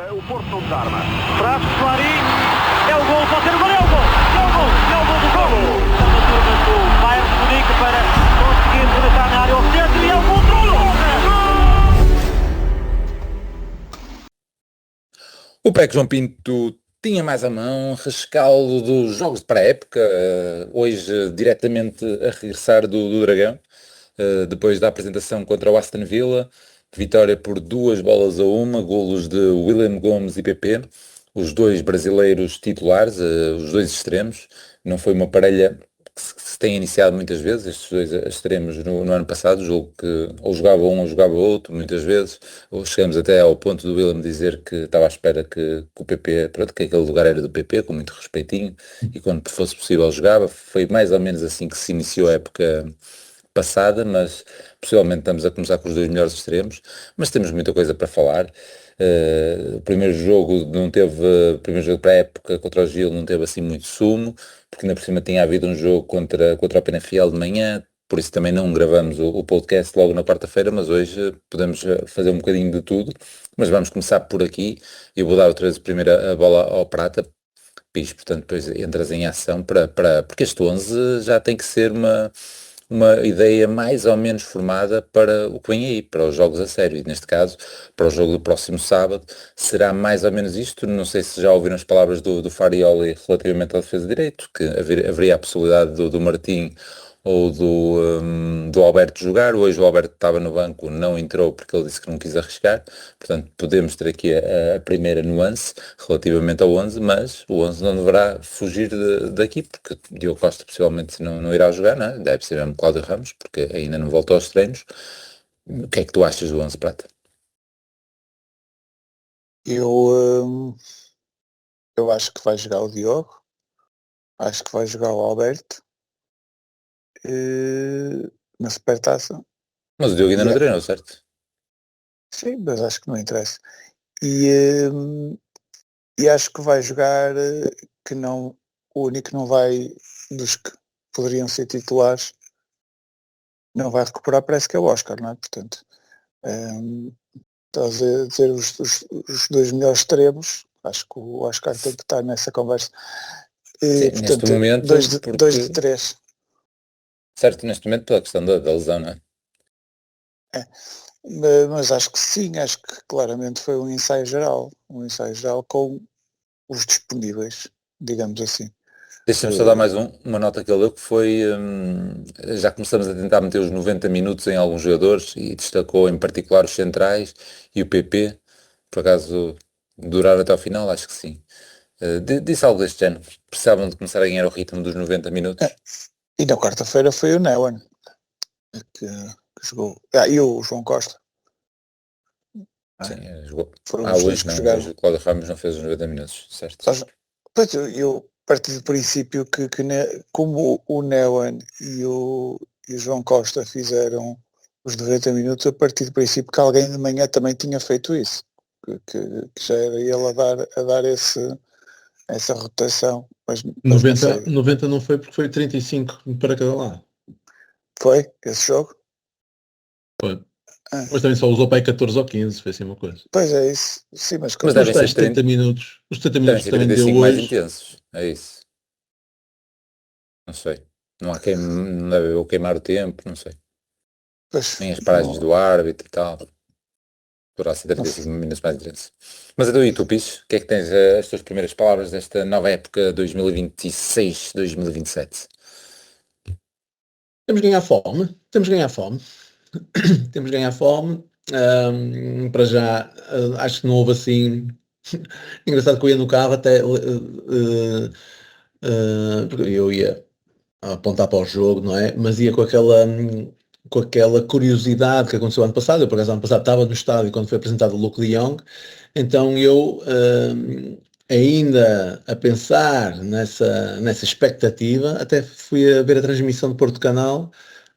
O Porto não desarma. Braço, Clarim, é o gol, pode ser o gol, é o gol, é o gol, é o gol do gol. Está na turma do Bayern de Munique para conseguir rematar na área ao centro e é o gol do O PEC João Pinto tinha mais a mão, rescaldo dos jogos de pré-época, hoje diretamente a regressar do Dragão, depois da apresentação contra o Aston Villa, vitória por 2-1, golos de William Gomes e PP, os dois brasileiros titulares, os dois extremos. Não foi uma parelha que se tem iniciado muitas vezes, estes dois extremos no ano passado, julgo que ou jogava um ou jogava outro, muitas vezes, ou chegamos até ao ponto do William dizer que estava à espera que o PP, pronto, que aquele lugar era do PP, com muito respeitinho, e quando fosse possível jogava. Foi mais ou menos assim que se iniciou a época passada, mas possivelmente estamos a começar com os dois melhores extremos, mas temos muita coisa para falar. O primeiro jogo não teve, o primeiro jogo para a época contra o Gil não teve assim muito sumo, porque ainda por cima tinha havido um jogo contra o Penafiel de manhã, por isso também não gravamos o podcast logo na quarta-feira, mas hoje podemos fazer um bocadinho de tudo. Mas vamos começar por aqui. Eu vou dar outra vez primeiro a bola ao Prata, Pis, portanto depois entras em ação porque este 11 já tem que ser uma ideia mais ou menos formada para o que vem aí, para os jogos a sério, e neste caso, para o jogo do próximo sábado, será mais ou menos isto. Não sei se já ouviram as palavras do Farioli relativamente à defesa de direito, que haveria a possibilidade do Martim ou do Alberto jogar. Hoje o Alberto estava no banco, não entrou porque ele disse que não quis arriscar, portanto podemos ter aqui a primeira nuance relativamente ao 11, mas o 11 não deverá fugir daqui, porque Diogo Costa possivelmente não irá jogar, não é? Deve ser mesmo Cláudio Ramos, porque ainda não voltou aos treinos. O que é que tu achas do 11, Prata? Eu acho que vai jogar o Diogo, acho que vai jogar o Alberto na Supertaça. Mas o Diogo ainda não treinou, certo? Sim, mas acho que não interessa. E acho que vai jogar, que não, o único que não vai, dos que poderiam ser titulares, não vai recuperar, parece que é o Oscar, não é? Portanto, estás a dizer os dois melhores extremos, acho que o Oscar tem que estar nessa conversa. Sim, portanto, neste momento, dois de três. Certo, neste momento pela questão da lesão, não é? Mas acho que sim, acho que claramente foi um ensaio geral com os disponíveis, digamos assim. Deixa-me só dar mais uma nota que ele deu, que foi, já começamos a tentar meter os 90 minutos em alguns jogadores e destacou em particular os centrais e o PP, por acaso durar até ao final, acho que sim. Disse algo deste género, precisavam de começar a ganhar o ritmo dos 90 minutos. E na quarta-feira foi o Neuen que jogou. E o João Costa. Sim, jogou. Foram os dois Hoje que não, jogaram. hoje o Cláudio Ramos não fez os 90 minutos, certo? Pois eu parti do princípio que como o Neuen e o João Costa fizeram os 90 minutos, eu parti do princípio que alguém de manhã também tinha feito isso, que já era ele a dar essa rotação. Mas 90 não foi, porque foi 35 para cada lado. Foi esse jogo? Foi. Mas também só usou para aí 14 ou 15, foi assim uma coisa. Pois é isso, sim, mas devem ser 70 minutos. Os 70 minutos devem ser também 35 deu mais hoje. intensos, é isso. Não sei. Não deve queimar o tempo, não sei. Pois, Nem as paragens do árbitro e tal. Poderá ser 35 minutos mais intenso. Mas então, e tu, Pis, o que é que tens as tuas primeiras palavras desta nova época 2026-2027? Temos de ganhar fome. Temos de ganhar fome. Para já, acho que não houve assim. Engraçado que eu ia no carro até. Porque eu ia apontar para o jogo, não é? Mas ia com aquela curiosidade que aconteceu ano passado. Eu, por acaso, ano passado estava no estádio quando foi apresentado o Luke de Jong. Então eu, ainda a pensar nessa expectativa, até fui a ver a transmissão de Porto Canal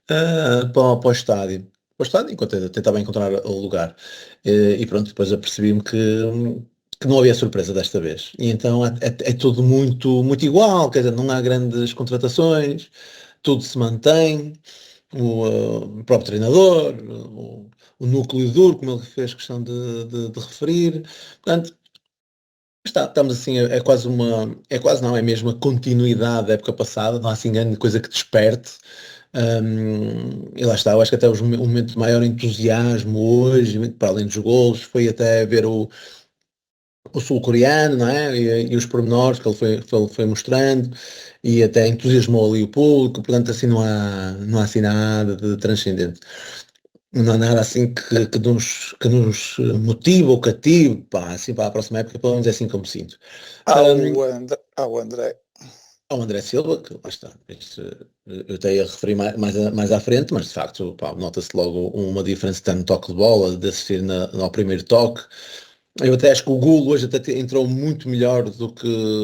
para o estádio. Para o estádio, enquanto eu tentava encontrar o lugar. E pronto, depois apercebi-me que não havia surpresa desta vez. E então é tudo muito, muito igual, quer dizer, não há grandes contratações, tudo se mantém, o próprio treinador, o núcleo duro, como ele fez questão de referir. Portanto, Estamos assim, é quase não, é mesmo a continuidade da época passada, não há assim grande coisa que desperte. E lá está, eu acho que até o momento de maior entusiasmo hoje, para além dos golos, foi até ver o sul-coreano, não é? E os pormenores que ele foi mostrando, e até entusiasmou ali o público, portanto assim não há assim nada de transcendente. Não há nada assim que nos motive ou cative, pá, assim para a próxima época, pelo menos é assim como sinto. Ao André. Ao André Silva, que lá está, eu até ia referir mais à frente, mas de facto, pá, nota-se logo uma diferença até no toque de bola, de assistir ao primeiro toque. Eu até acho que o Gulo hoje até entrou muito melhor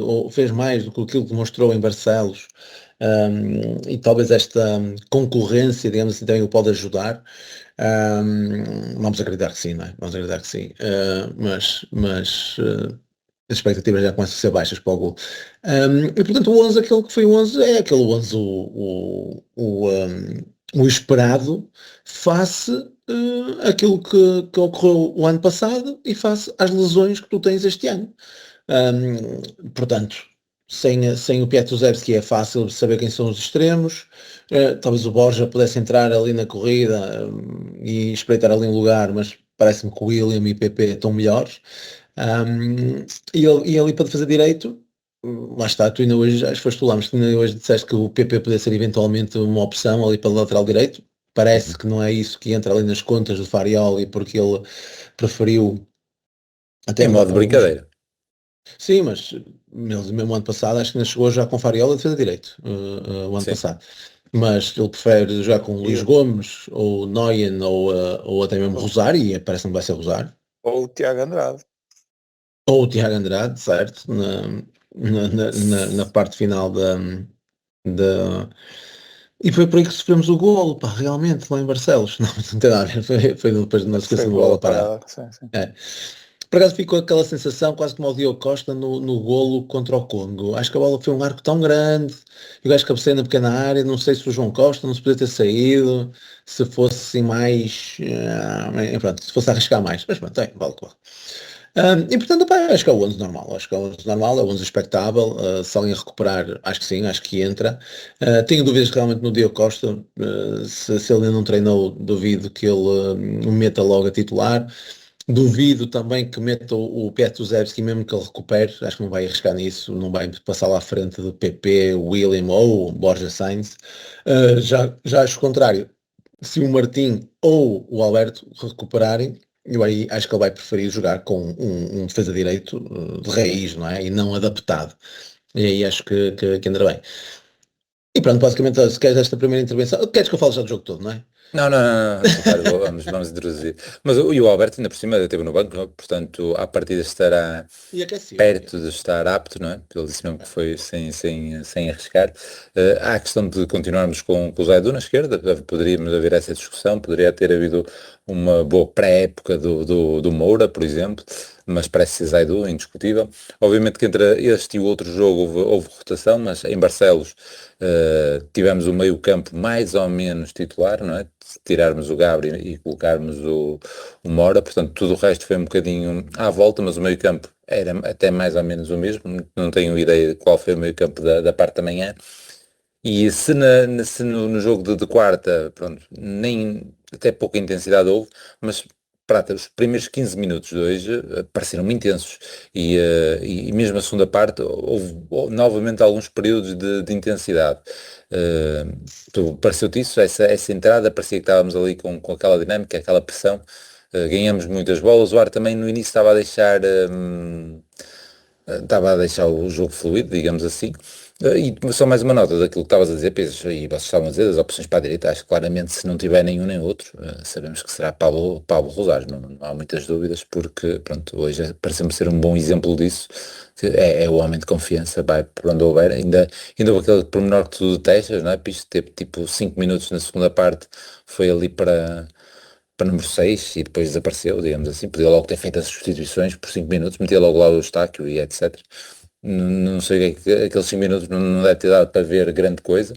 ou fez mais do que aquilo que mostrou em Barcelos. E talvez esta concorrência, digamos assim, também o pode ajudar. Vamos acreditar que sim, não é? Vamos acreditar que sim. Mas as expectativas já começam a ser baixas para o Gulo. E portanto o 11, aquele que foi o 11, é aquele 11 o esperado face aquilo que ocorreu o ano passado e face às lesões que tu tens este ano. Portanto, sem o Piatkowski é fácil saber quem são os extremos. Talvez o Borja pudesse entrar ali na corrida e espreitar ali um lugar, mas parece-me que o William e o PP estão melhores. E ali para fazer direito, lá está, tu ainda hoje, acho que foste tu lá, mas tu ainda hoje disseste que o PP poderia ser eventualmente uma opção ali para o lateral direito. Parece que não é isso que entra ali nas contas do Farioli, porque ele preferiu até Em modo de brincadeira. Sim, mas mesmo ano passado acho que ainda chegou já com Fariola de defesa direito, o ano Sim. passado. Mas ele prefere jogar com Luís Gomes ou Noyen ou até mesmo Rosário, e parece-me que vai ser Rosário. Ou o Tiago Andrade. Ou o Tiago Andrade, certo? Na parte final da. E foi por aí que sofremos o golo, pá, realmente, lá em Barcelos. Não tem nada a ver, foi depois de uma sequência de bola parada. Sim, sim. É. Por acaso ficou aquela sensação, quase como o Diogo Costa no golo contra o Congo. Acho que a bola foi um arco tão grande, e o gajo cabeceia na pequena área, não sei se o João Costa não se podia ter saído, se fosse assim mais, pronto, se fosse arriscar mais, mas pronto, vale o que vale. E portanto, pá, acho que é o 11 normal, acho que é o 11 normal, é o 11 expectável, se alguém recuperar, acho que sim, acho que entra. Tenho dúvidas realmente no Diogo Costa, se ele ainda não treinou, duvido que ele o meta logo a titular. Duvido também que meta o Piatkowski, mesmo que ele recupere, acho que não vai arriscar nisso, não vai passar lá à frente do PP, William ou Borja Sainz. Já acho o contrário. Se o Martim ou o Alberto recuperarem, eu aí acho que ele vai preferir jogar com um defesa direito de raiz, não é? E não adaptado. E aí acho que anda bem. E pronto, basicamente, se queres esta primeira intervenção, queres que eu fale já do jogo todo, não é? Não, claro, vamos introduzir. Mas o Alberto ainda por cima esteve no banco, portanto, à partida estará E aqueceu. perto de estar apto, não é? Ele disse mesmo que foi sem arriscar. Há a questão de continuarmos com o Zaidu na esquerda, poderíamos haver essa discussão, poderia ter havido uma boa pré-época do Moura, por exemplo, mas parece ser Zaidu, indiscutível. Obviamente que entre este e o outro jogo houve rotação, mas em Barcelos tivemos o meio-campo mais ou menos titular, não é? Se tirarmos o Gabriel e colocarmos o Moura, portanto tudo o resto foi um bocadinho à volta, mas o meio-campo era até mais ou menos o mesmo, não tenho ideia de qual foi o meio-campo da parte da manhã. E se no jogo de quarta, pronto, nem até pouca intensidade houve, mas prata, os primeiros 15 minutos de hoje pareceram-me intensos e mesmo a segunda parte houve novamente alguns períodos de intensidade. Pareceu-te isso, essa entrada, parecia que estávamos ali com aquela dinâmica, aquela pressão, ganhamos muitas bolas, o Ar também no início estava a deixar o jogo fluido, digamos assim. E só mais uma nota daquilo que estavas a dizer, Pedro, e vocês estavam a dizer, das opções para a direita, acho que claramente se não tiver nenhum nem outro, sabemos que será Pablo Rosário, não há muitas dúvidas, porque pronto, hoje parece-me ser um bom exemplo disso, que é o homem de confiança, vai por onde houver, ainda houve aquele pormenor que tu detestas, não é? Pisto teve tipo 5 minutos na segunda parte, foi ali para número 6 e depois desapareceu, digamos assim, podia logo ter feito as substituições por 5 minutos, metia logo lá o Eustáquio e etc. Não sei o que é que aqueles 5 minutos não deve ter dado para ver grande coisa,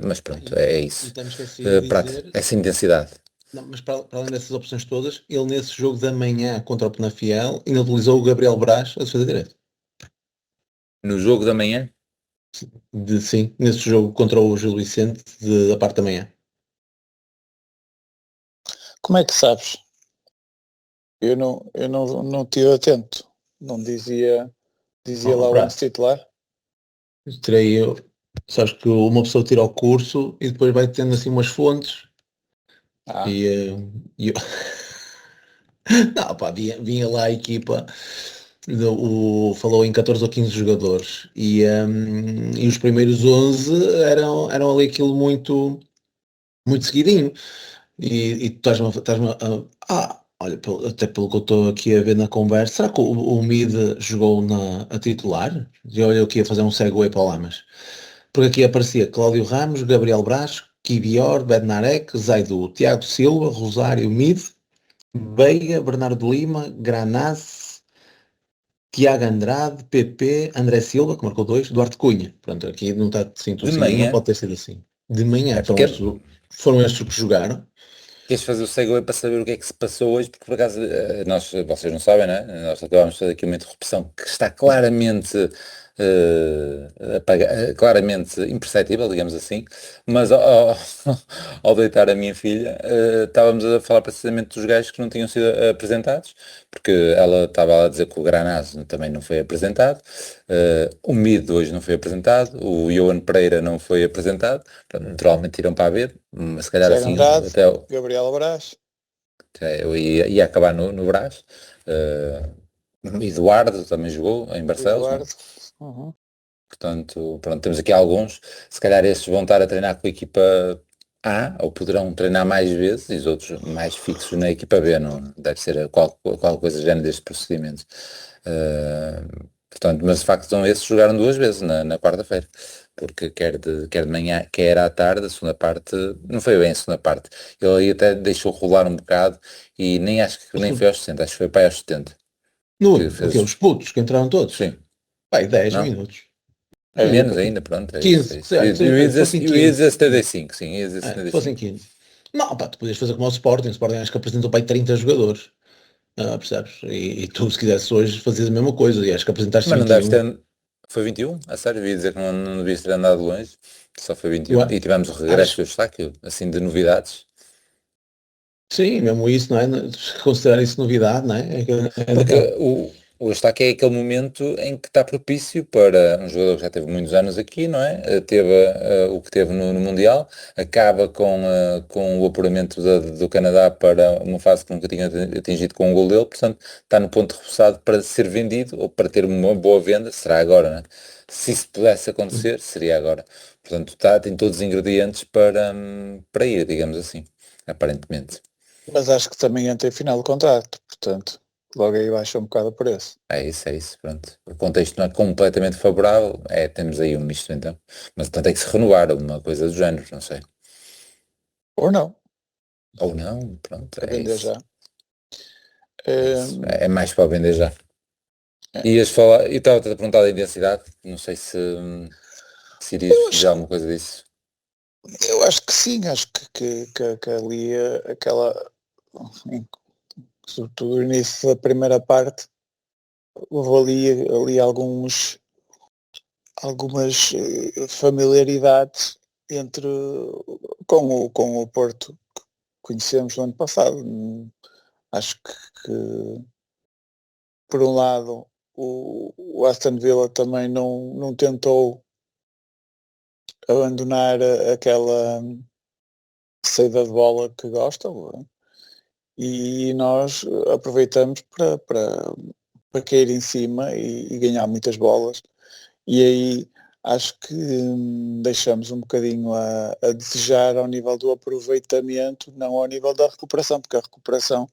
mas pronto, é isso. E temos esquecido de Prata, dizer, essa intensidade. Não, mas para além dessas opções todas, ele nesse jogo da manhã contra o Penafiel ainda utilizou o Gabriel Brás a defesa direita. No jogo da manhã, Sim, nesse jogo contra o Gil Vicente da parte da manhã. Como é que sabes? Eu não estive atento. Não dizia lá o Brás, 11 titular. terei eu. Sabes que uma pessoa tira o curso e depois vai tendo assim umas fontes Ah, e eu... Não, pá, vinha lá a equipa, falou em 14 ou 15 jogadores e os primeiros 11 eram ali aquilo muito seguidinho. E tu estás-me olha, até pelo que eu estou aqui a ver na conversa, será que o Mid jogou a titular? E olha, eu aqui ia fazer um segue para lá, mas... Porque aqui aparecia Cláudio Ramos, Gabriel Brás, Kibior, Bednarek, Zaidu, Tiago Silva, Rosário Mid, Veiga, Bernardo Lima, Granás, Tiago Andrade, PP, André Silva, que marcou 2, Duarte Cunha. Pronto, aqui não está assim tudo de seguidinho, não manhã, pode ter sido assim. De manhã, é então porque foram estes que jogaram. queres fazer o segue para saber o que é que se passou hoje, porque por acaso vocês não sabem, né? Nós acabámos de fazer aqui uma interrupção que está claramente, claramente imperceptível, digamos assim, mas ao deitar a minha filha, estávamos a falar precisamente dos gajos que não tinham sido apresentados, porque ela estava a dizer que o Granazzo também não foi apresentado, o Mid hoje não foi apresentado, o Johan Pereira não foi apresentado, portanto, naturalmente irão para a B, se calhar Tiago assim Andrade, até Gabriel Brás, eu ia acabar no Brás. Eduardo também jogou em Barcelos, não é? Eduardo. Uhum. Portanto, pronto, temos aqui alguns. Se calhar esses vão estar a treinar com a equipa A, ou poderão treinar mais vezes, e os outros mais fixos na equipa B, não deve ser qual coisa género deste procedimento. Portanto, mas de facto são esses jogaram duas vezes na quarta-feira, porque quer de manhã, quer à tarde, a segunda parte, não foi bem a segunda parte. Ele aí até deixou rolar um bocado e nem acho que nem foi aos 60, acho que foi para aí aos 70 que Aqui, fez. os putos que entraram todos. Sim, Pai, 10 não? minutos. É, Menos ainda, pronto, é isso, é 15, isso. certo, Eu ia se fossem dizer, eu ia 15. dizer 75, sim, ia dizer Se fossem 75. 15. Não, pá, tu podias fazer como o Sporting acho que apresentou para aí 30 jogadores. Percebes? E tu, se quisesse hoje, fazias a mesma coisa. E acho que apresentaste Mas não deves 21. ter. Foi 21? A sério, eu ia dizer que não devias ter andado longe. Só foi Eu 21. E tivemos o regresso acho do Eustáquio, assim, de novidades. sim, mesmo isso, não é? Considerar isso novidade, não é? É Porque daquela. o Eustáquio é aquele momento em que está propício para um jogador que já teve muitos anos aqui, não é? Teve o que teve no Mundial, acaba com o apuramento do Canadá para uma fase que nunca tinha atingido com o gol dele, portanto está no ponto repousado para ser vendido ou para ter uma boa venda, será agora, não é? Se isso pudesse acontecer, seria agora. Portanto, tem todos os ingredientes para ir, digamos assim, aparentemente. Mas acho que também entra em final de contrato, portanto, logo aí baixa um bocado o preço. É isso, pronto. O contexto não é completamente favorável, temos aí um misto então. Mas então tem que se renovar, uma coisa do género, não sei. Ou não, Ou não, pronto, para é vender isso. já. É isso. Hum, É mais para vender já. é. Ias falar, eu estava-te a perguntar da intensidade, não sei se irias Eu dizer acho, alguma coisa disso. eu acho que sim, acho que ali aquela, em- sobretudo o início da primeira parte, houve ali algumas familiaridades entre com o Porto que conhecemos no ano passado. Acho que, por um lado, o Aston Villa também não tentou abandonar aquela saída de bola que gosta, e nós aproveitamos para cair em cima e ganhar muitas bolas. E aí acho que deixamos um bocadinho a desejar ao nível do aproveitamento, não ao nível da recuperação, porque a recuperação,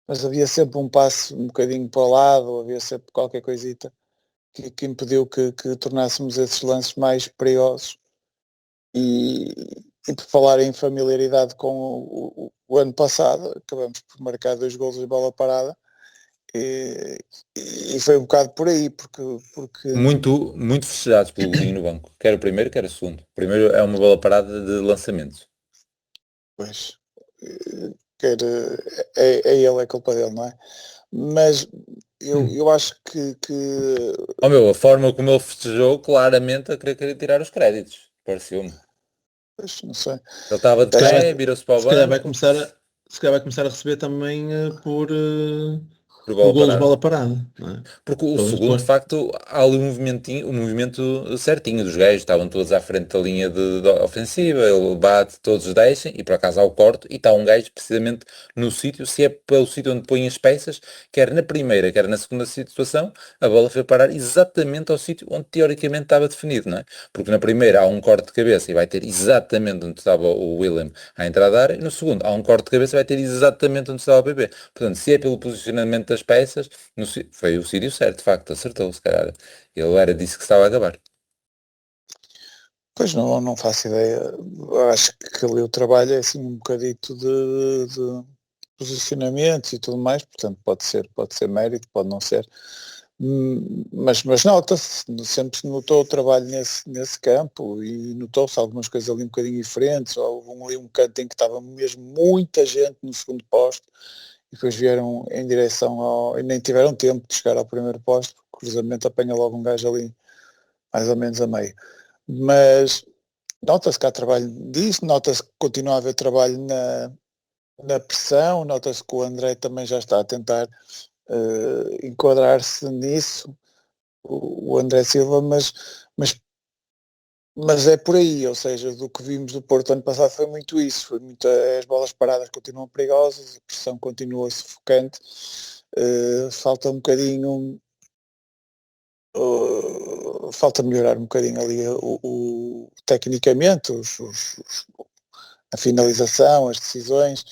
mas havia sempre um passo um bocadinho para o lado, havia sempre qualquer coisita que impediu que tornássemos esses lances mais perigosos. E por falar em familiaridade com o ano passado, acabamos por marcar 2 golos de bola parada, e foi um bocado por aí, porque Muito, muito festejados pelo golinho no banco, quer o primeiro, quer o segundo. O primeiro é uma bola parada de lançamento. pois, quer é ele, é culpa dele, não é? Mas eu acho que A forma como ele festejou, claramente a querer tirar os créditos, pareceu-me. pois, não sei. Ele estava de Se calhar pé, virou-se para o se calhar vai banco, começar a, se calhar vai começar a receber também por por bola golos de parada. bola parada, não é? Porque o Pelo menos segundo, de facto, há ali um movimento certinho dos gajos, estavam todos à frente da linha de ofensiva, ele bate, todos deixam, e por acaso há o corte, e está um gajo precisamente no sítio, se é pelo sítio onde põe as peças, quer na primeira, quer na segunda situação, a bola foi parar exatamente ao sítio onde teoricamente estava definido, não é? Porque na primeira há um corte de cabeça e vai ter exatamente onde estava o William à entrada da área, e no segundo há um corte de cabeça e vai ter exatamente onde estava o PP. Portanto, se é pelo posicionamento das peças, foi o sítio certo, de facto, acertou, se calhar. Ele era disso que estava a acabar. Pois não faço ideia. Acho que ali o trabalho é assim um bocadito de posicionamento e tudo mais, portanto pode ser mérito, pode não ser. Mas nota-se, sempre se notou o trabalho nesse campo e notou-se algumas coisas ali um bocadinho diferentes, ou houve ali um canto em que estava mesmo muita gente no segundo posto e depois vieram em direção e nem tiveram tempo de chegar ao primeiro posto, porque o cruzamento apanha logo um gajo ali mais ou menos a meio. Mas nota-se que há trabalho disso, nota-se que continua a haver trabalho na pressão, nota-se que o André também já está a tentar enquadrar-se nisso, o André Silva, mas é por aí, ou seja, do que vimos do Porto ano passado foi muito isso, foi muito, as bolas paradas continuam perigosas, a pressão continua sufocante, falta um bocadinho, falta melhorar um bocadinho ali tecnicamente, a finalização, as decisões,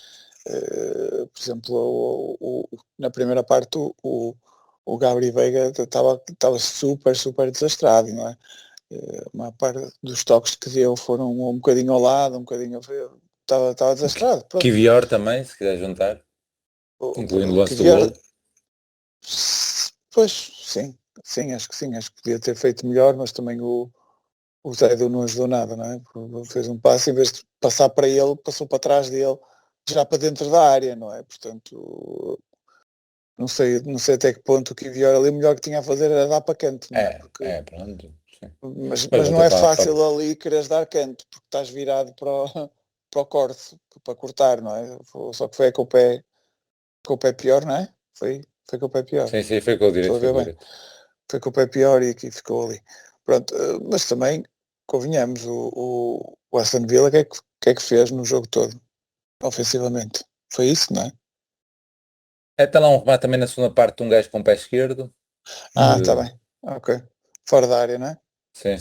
por exemplo, na primeira parte o Gabri Veiga estava super desastrado, não é? Uma parte dos toques que deu foram um bocadinho ao lado, um bocadinho estava desastrado. Pronto. Kivior também, se quiser juntar, incluindo o lance do Kivior, golo. pois sim, acho que podia ter feito melhor, mas também o Zé não ajudou nada, não é? Fez um passo, em vez de passar para ele, passou para trás dele, já para dentro da área, não é? Portanto, não sei até que ponto o Kivior ali o melhor que tinha a fazer era dar para canto, não é? Pronto. Sim. Mas não é fácil ali quereres dar canto, porque estás virado para o corte, para cortar, não é? Só que foi com o pé pior, não é? Foi com o pé pior. Sim, foi com o direito, Estou a ver bem. Foi com o pé pior e aqui ficou ali. Pronto, mas também, convenhamos, o Aston Villa, o que é que fez no jogo todo, ofensivamente? Foi isso, não é? Está lá um remate também na segunda parte de um gajo com o pé esquerdo. Está bem. Ok. Fora da área, não é? Sim.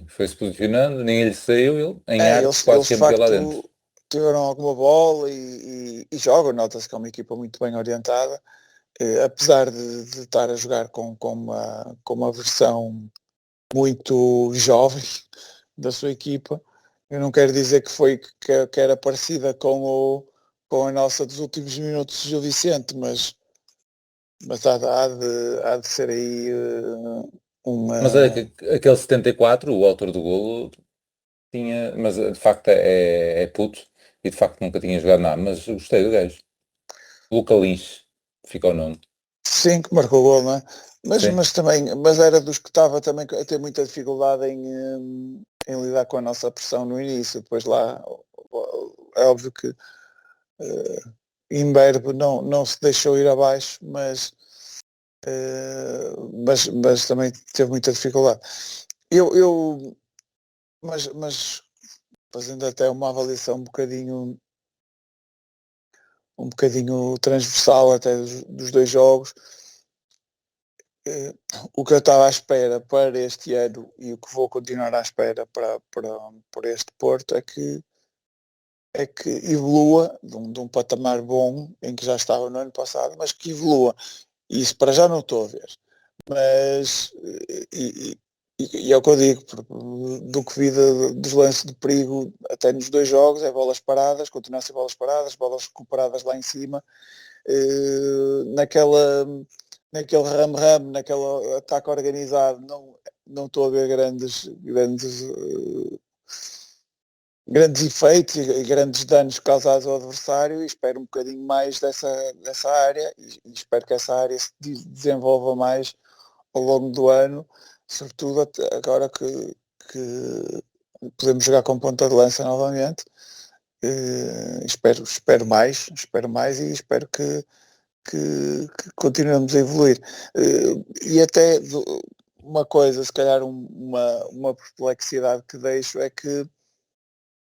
Foi-se posicionando, ninguém lhe saiu, ele em Eles quase de que meteu lá dentro. facto tiveram alguma bola e jogam, nota-se que é uma equipa muito bem orientada, apesar de estar a jogar com uma versão muito jovem da sua equipa. Eu não quero dizer que era parecida com a nossa dos últimos minutos do Gil Vicente, mas há de ser aí uma... Mas aquele 74, o autor do golo, tinha, mas de facto é puto e de facto nunca tinha jogado nada, mas gostei do gajo. Luca Lynch, fica o nome. Sim, que marcou o gol, não é? Sim. Mas era dos que estava também a ter muita dificuldade em lidar com a nossa pressão no início. Depois lá é óbvio que Imberbe não se deixou ir abaixo, mas também teve muita dificuldade. Mas fazendo até uma avaliação um bocadinho transversal até dos dois jogos, o que eu estava à espera para este ano e o que vou continuar à espera para este Porto é que evolua de um patamar bom em que já estava no ano passado, mas que evolua. E isso para já não estou a ver. Mas e é o que eu digo, do que vi dos lances de perigo até nos dois jogos, é bolas paradas, continua a ser bolas paradas, bolas recuperadas lá em cima, naquele ramo, naquele ataque organizado, não estou a ver grandes grandes efeitos e grandes danos causados ao adversário, e espero um bocadinho mais dessa área, e espero que essa área se desenvolva mais ao longo do ano, sobretudo agora que podemos jogar com ponta de lança novamente. Espero mais e espero que continuemos a evoluir. E até uma coisa, se calhar uma perplexidade que deixo é que,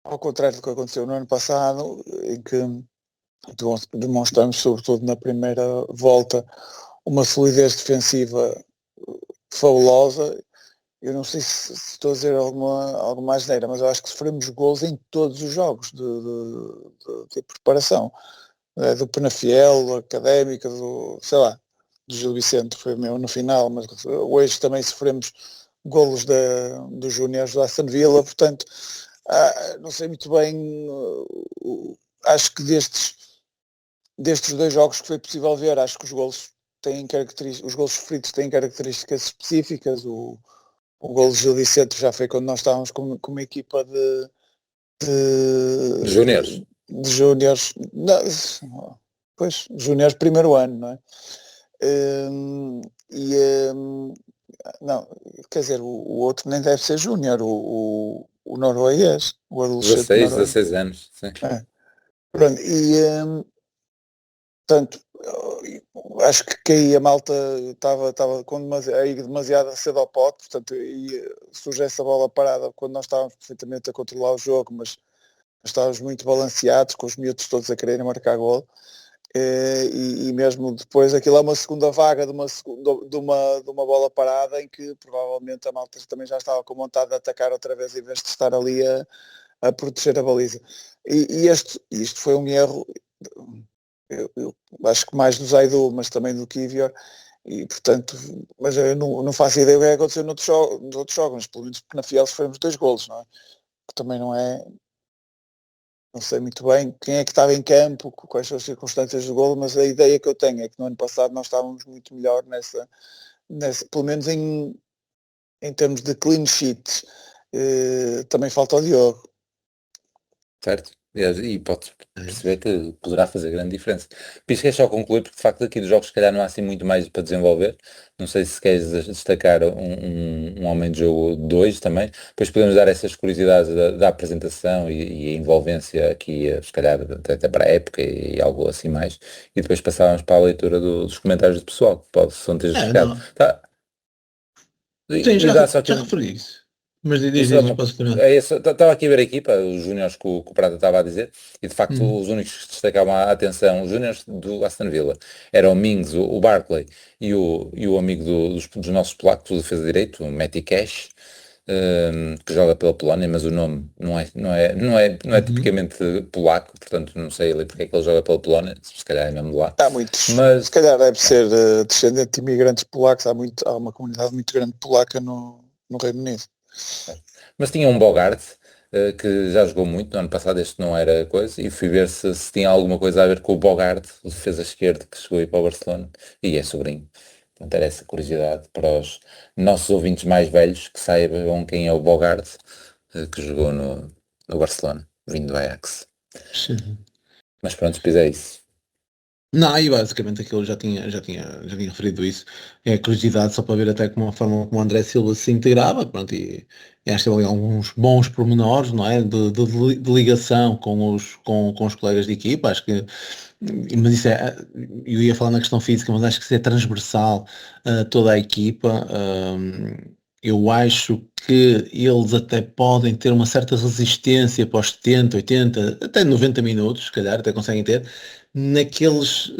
ao contrário do que aconteceu no ano passado, em que demonstramos, sobretudo na primeira volta, uma solidez defensiva fabulosa. Eu não sei se estou a dizer alguma asneira, mas eu acho que sofremos gols em todos os jogos de preparação. Do Penafiel, do Académica, do Gil Vicente, foi meu no final, mas hoje também sofremos golos dos Júniores do Aston Villa, portanto, não sei muito bem, acho que destes 2 jogos que foi possível ver, acho que os golos sofridos têm características específicas. O golo de Gil Vicente já foi quando nós estávamos com uma equipa de Júniores. De Júniores, pois, Júniores primeiro ano, não é? Não, quer dizer, o outro nem deve ser Júnior, o norueguês, o adolescente 16 anos, sim. Pronto, portanto, acho que aí a malta estava a ir demasiado cedo ao pote, portanto, surge essa bola parada quando nós estávamos perfeitamente a controlar o jogo, mas estávamos muito balanceados, com os miúdos todos a quererem marcar gol, e mesmo depois aquilo é uma segunda vaga de uma bola parada, em que provavelmente a malta também já estava com vontade de atacar outra vez, em vez de estar ali a proteger a baliza. E isto foi um erro, eu acho que mais do Zaidu, mas também do Kivior, e portanto, mas eu não faço ideia do que aconteceu nos outros jogos, mas pelo menos na Fiel sofremos 2 golos, não é? Que também não sei muito bem quem é que estava em campo, quais são as circunstâncias do golo, mas a ideia que eu tenho é que no ano passado nós estávamos muito melhor nessa pelo menos em termos de clean sheets. Também falta o Diogo. Certo? E pode perceber que poderá fazer grande diferença. Piso, queres só concluir, porque de facto aqui dos jogos se calhar não há assim muito mais para desenvolver. Não sei se queres destacar um homem de jogo 2 também. Depois podemos dar essas curiosidades da apresentação e a envolvência aqui, se calhar até para a época e algo assim mais. E depois passávamos para a leitura dos comentários do pessoal, que pode não ter chegado. Tá. Sim, já Só que referi isso. Mas diz, posso terminar. Estava aqui a ver a equipa, os júniores que o Prata estava a dizer, e de facto os únicos que destacavam a atenção, os júniores do Aston Villa, eram o Mings, o Barkley e o amigo dos nossos polacos, do defesa direito, o Matty Cash, que joga pela Polónia, mas o nome não é tipicamente polaco, portanto não sei ali porque é que ele joga pela Polónia, se calhar é mesmo de lá. Há muitos, mas se calhar deve ser descendente de imigrantes polacos, há uma comunidade muito grande polaca no Reino Unido. Mas tinha um Bogart que já jogou muito, no ano passado este não era coisa, e fui ver se tinha alguma coisa a ver com o Bogart, o defesa esquerdo que chegou aí para o Barcelona, e é sobrinho. Portanto, era essa curiosidade para os nossos ouvintes mais velhos, que saibam quem é o Bogart, que jogou no Barcelona, vindo do Ajax. Sim. Mas pronto, depois é isso. Não, e basicamente aquilo já tinha referido isso. É a curiosidade só para ver até como a forma como o André Silva se integrava, pronto, e acho que tem ali alguns bons pormenores, não é? De ligação com os colegas de equipa, acho que, mas isso eu ia falar na questão física, mas acho que isso é transversal a toda a equipa. Eu acho que eles até podem ter uma certa resistência para os 70, 80, até 90 minutos, se calhar, até conseguem ter, naqueles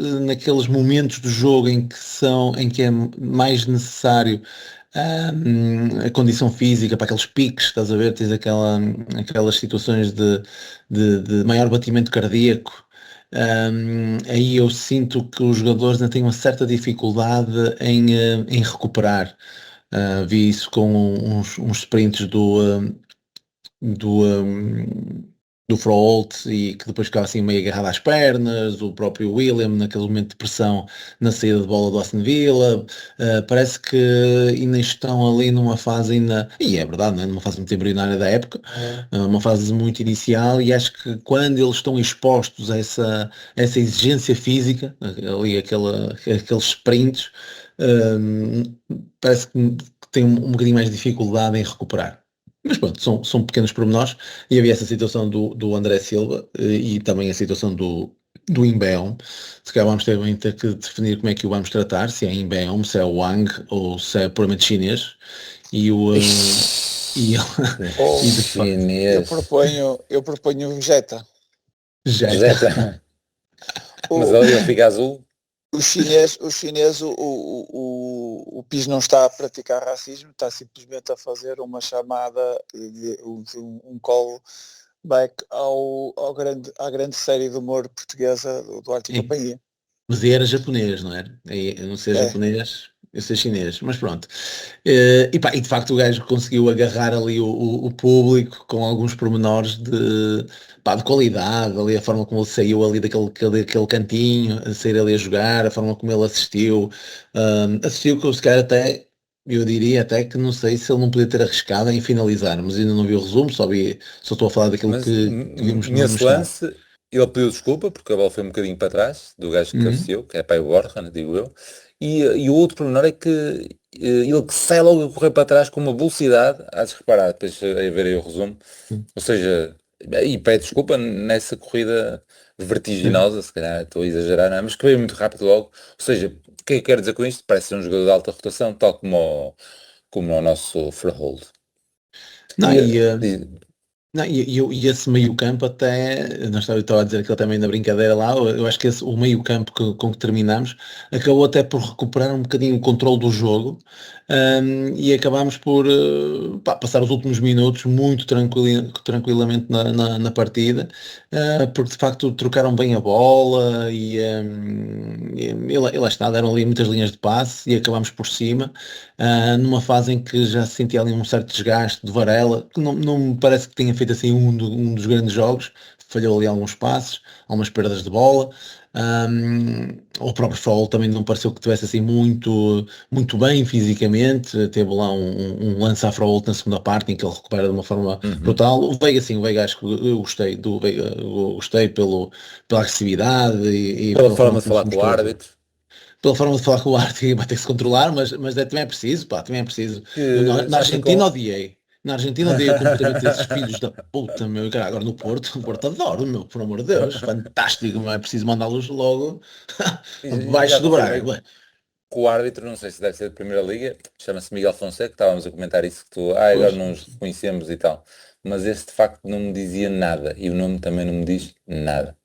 momentos do jogo em que é mais necessário a condição física, para aqueles piques, estás a ver, tens aquelas situações de maior batimento cardíaco. Aí eu sinto que os jogadores ainda têm uma certa dificuldade em recuperar. Vi isso com uns sprints do do Froholt e que depois ficava assim meio agarrado às pernas, o próprio William naquele momento de pressão na saída de bola do Aston Villa. Parece que ainda estão ali numa fase ainda, e é verdade, não é? Numa fase muito embrionária da época, uma fase muito inicial, e acho que quando eles estão expostos a essa exigência física, ali aqueles sprints, hum, parece que tem um bocadinho mais de dificuldade em recuperar. Mas pronto, são pequenos pormenores, e havia essa situação do André Silva, e também a situação do Imbeom. Se calhar ter que definir como é que o vamos tratar, se é Imbeom, se é o Wang ou se é puramente chinês. E o e, Ou e de facto eu Chinês. proponho o Vegeta. já Zeta. Mas O, ali ele fica azul. o chinês, o PIS não está a praticar racismo, está simplesmente a fazer uma chamada, um callback à grande série de humor portuguesa do Duarte e é, Companhia. mas era japonês, não era? Eu não sei É, japonês, eu sei chinês, mas pronto. E de facto o gajo conseguiu agarrar ali o público com alguns pormenores de qualidade, ali a forma como ele saiu ali daquele cantinho, a sair ali a jogar, a forma como ele assistiu que eu se calhar até, eu diria até que não sei se ele não podia ter arriscado em finalizar, mas ainda não vi o resumo, só estou a falar daquilo Mas que vimos no nesse estádio. lance ele pediu desculpa porque a bola foi um bocadinho para trás do gajo que Uhum. cabeceou, que é para o Borja, digo eu. E o outro pormenor é que ele que sai logo a correr para trás com uma velocidade, há de se reparar, depois a ver aí o resumo. Ou seja, e pede desculpa nessa corrida Sim. vertiginosa, se calhar estou a exagerar, não é? Mas que veio muito rápido logo. Ou seja, o que é que quero dizer com isto? Parece ser um jogador de alta rotação, tal como o nosso Freehold. Não, E, e, e- Não, e esse meio-campo até, não estava a dizer aquilo também na brincadeira lá, eu acho que o meio-campo com que terminamos acabou até por recuperar um bocadinho o controle do jogo, e acabámos por passar os últimos minutos muito tranquilamente na partida, porque de facto trocaram bem a bola e lá está, deram ali muitas linhas de passe e acabámos por cima, numa fase em que já se sentia ali um certo desgaste de Varela, que não me parece que tenha feito assim um dos grandes jogos, falhou ali alguns passes, algumas perdas de bola. O próprio Foul também não pareceu que tivesse assim muito bem fisicamente, teve lá um lance à Foul na segunda parte em que ele recupera de uma forma Uhum. brutal. O Veiga acho que eu gostei do Veiga, eu gostei pela agressividade e Pela pela forma forma de como se falar com o mostrou o jogo, árbitro, pela forma de falar com o Arte, vai ter que se controlar, mas também é preciso, pá, também é preciso. Eu que na já Argentina ficou. odiei. Na Argentina odiei o comportamento desses filhos da puta, meu. E, cara, agora no Porto, o Porto adoro, meu, por amor de Deus. Fantástico, não é preciso mandá-los logo E já abaixo do confirmei Braga. que Ué. o árbitro, não sei se deve ser da Primeira Liga, chama-se Miguel Fonseca, estávamos a comentar isso que tu, agora Pois, não nos reconhecemos e tal. Mas este de facto não me dizia nada e o nome também não me diz nada.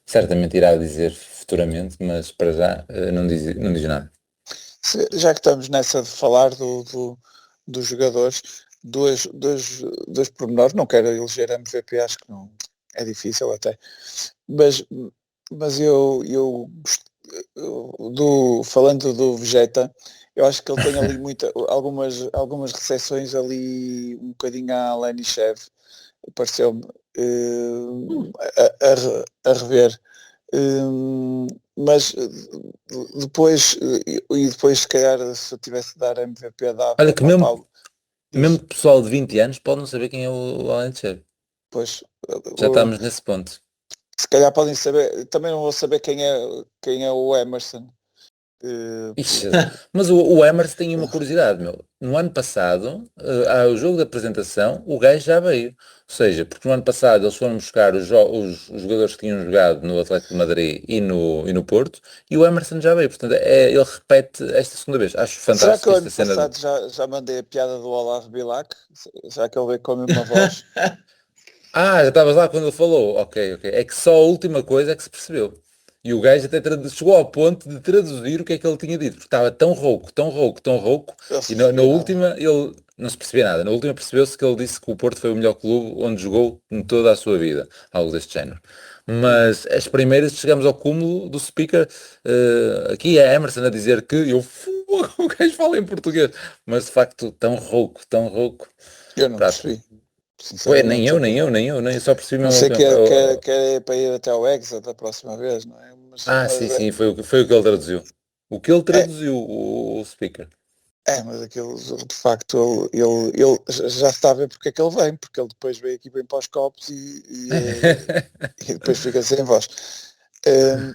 Certamente irá dizer futuramente, mas para já não diz nada. Já que estamos nessa de falar dos jogadores, dois pormenores, não quero eleger MVP, acho que não é difícil até, mas, mas falando do Vegeta, eu acho que ele tem ali algumas recepções ali um bocadinho à Lenny Chev, pareceu-me, a rever. Mas depois, depois se calhar se eu tivesse de dar MVP Olha dava que ao mesmo, Paulo, mesmo diz, pessoal de 20 anos pode não saber quem é o Alan Shearer. pois, Já estamos nesse ponto. se calhar podem saber, também não vou saber quem é o Emerson. Eh, Ixi, mas o Emerson tem uma curiosidade, meu. No ano passado, ao jogo da apresentação, o gajo já veio. Ou seja, porque no ano passado eles foram buscar os jogadores que tinham jogado no Atlético de Madrid e no Porto, e o Emerson já veio. Portanto, ele repete esta segunda vez. Acho Será que o fantástico ano esta cena. passado já mandei a piada do Olavo Bilac? Será que ele veio com a mesma voz? Já estavas lá quando ele falou. Ok, ok. É que só a última coisa é que se percebeu. E o gajo até chegou ao ponto de traduzir o que é que ele tinha dito. Porque estava tão rouco, tão rouco, tão rouco. Eu não E na percebi nada. última ele não se percebia nada. Na última percebeu-se que ele disse que o Porto foi o melhor clube onde jogou em toda a sua vida. Algo deste género. Mas as primeiras chegamos ao cúmulo do speaker. Aqui é Emerson a dizer que o gajo fala em português. Mas de facto tão rouco, tão rouco. Eu não Prato. percebi. Ué, nem sinceramente. eu só percebi Não mesmo. sei que é para ir até ao Hexa da próxima vez, não é? Sim, Mas sim, foi o que ele traduziu. O que ele é, traduziu, o speaker. mas aquilo, de facto, ele já está a ver porque é que ele vem, porque ele depois veio aqui bem para os copos e depois fica sem voz. Hum,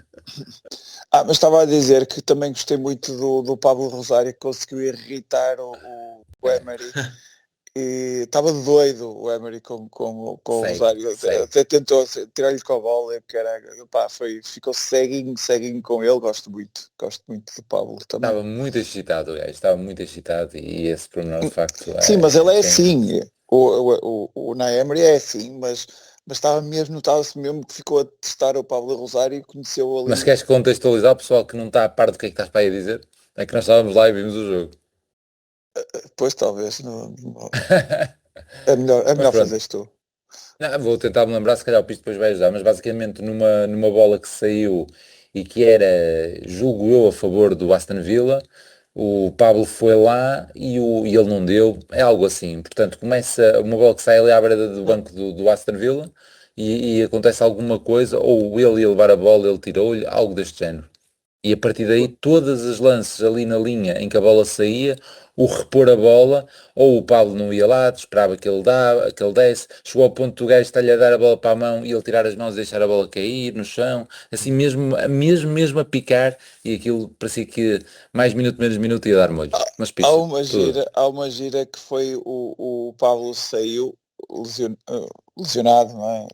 mas estava a dizer que também gostei muito do Pablo Rosário, que conseguiu irritar o É, Emery. E estava doido o Emery com o segue, Rosário, segue. até tentou tirar-lhe com a bola, porque ficou ceguinho com ele, gosto muito do Pablo também. Estava muito excitado e esse pormenor de facto Sim, mas ele é foi um... assim, o Emery é assim, mas estava mesmo, notava-se mesmo que ficou a testar o Pablo Rosário e conheceu Mas ali. queres contextualizar o pessoal que não está a par do que é que estás para aí a dizer? É que nós estávamos lá e vimos o jogo. Depois talvez, é Mas melhor pronto, fazeres tu. não, vou tentar me lembrar, se calhar o Pisto depois vai ajudar, mas basicamente numa bola que saiu e que era, julgo eu, a favor do Aston Villa, o Pablo foi lá e ele não deu, é algo assim. Portanto, começa uma bola que sai ali à beira do banco do Aston Villa e acontece alguma coisa, ou ele ia levar a bola, ele tirou-lhe, algo deste género. E a partir daí, todas as lances ali na linha em que a bola saía, o repor a bola, ou o Pablo não ia lá, esperava que ele desse, chegou ao ponto do gajo estar-lhe a dar a bola para a mão e ele tirar as mãos e deixar a bola cair no chão, assim mesmo a picar, e aquilo parecia que mais minuto, menos minuto ia dar molho. Mas Há picha, uma tudo. gira, há uma gira que foi o Pablo saiu lesionado, não é?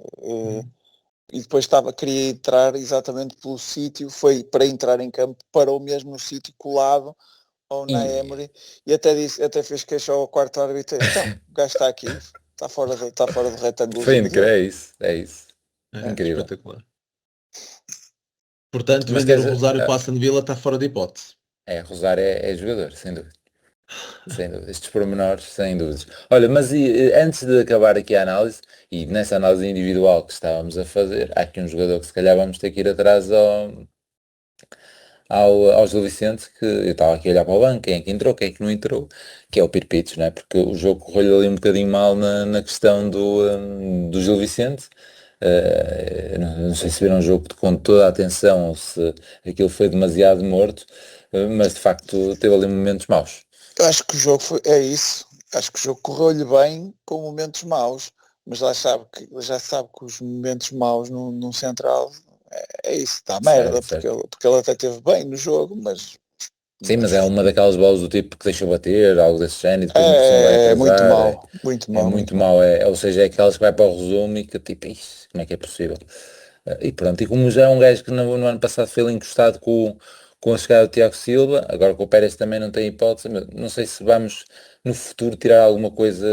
E depois queria entrar exatamente pelo sítio, foi para entrar em campo, parou mesmo no sítio colado ao na E Emery e até fez queixa ao quarto árbitro. Então, o gajo está aqui, está fora do foi retângulozinho incrível, dele. é isso. Incrível. Espetacular. Portanto, Mas vender quer o dizer, Rosário para a Aston Villa está fora de hipótese. Rosário é jogador, sem dúvida. Sem dúvida, estes pormenores, sem dúvidas. Olha, mas antes de acabar aqui a análise, e nessa análise individual que estávamos a fazer, há aqui um jogador que se calhar vamos ter que ir atrás ao Gil Vicente, que eu estava aqui a olhar para o banco, quem é que entrou, quem é que não entrou, que é o Pirpitos, não é? Porque o jogo correu-lhe ali um bocadinho mal na questão do Gil Vicente. Não sei se viram um jogo com toda a atenção ou se aquilo foi demasiado morto, mas de facto teve ali momentos maus. Eu acho que o jogo é isso. Acho que o jogo correu-lhe bem com momentos maus, mas já sabe que os momentos maus num central é isso, está merda, Certo, porque certo. ele até teve bem no jogo, Sim, mas é mas uma daquelas bolas do tipo que deixa bater, algo desse género, e depois ainda por cima vai muito atrasar. É, mal, muito é mal, muito muito mal. mau, ou seja, é aquelas que vai para o resumo e que tipo, "Ixi, como é que é possível?" E pronto, e como já é um gajo que no ano passado foi ali encostado com a chegada do Tiago Silva, agora com o Pérez também não tem hipótese, mas não sei se vamos no futuro tirar alguma coisa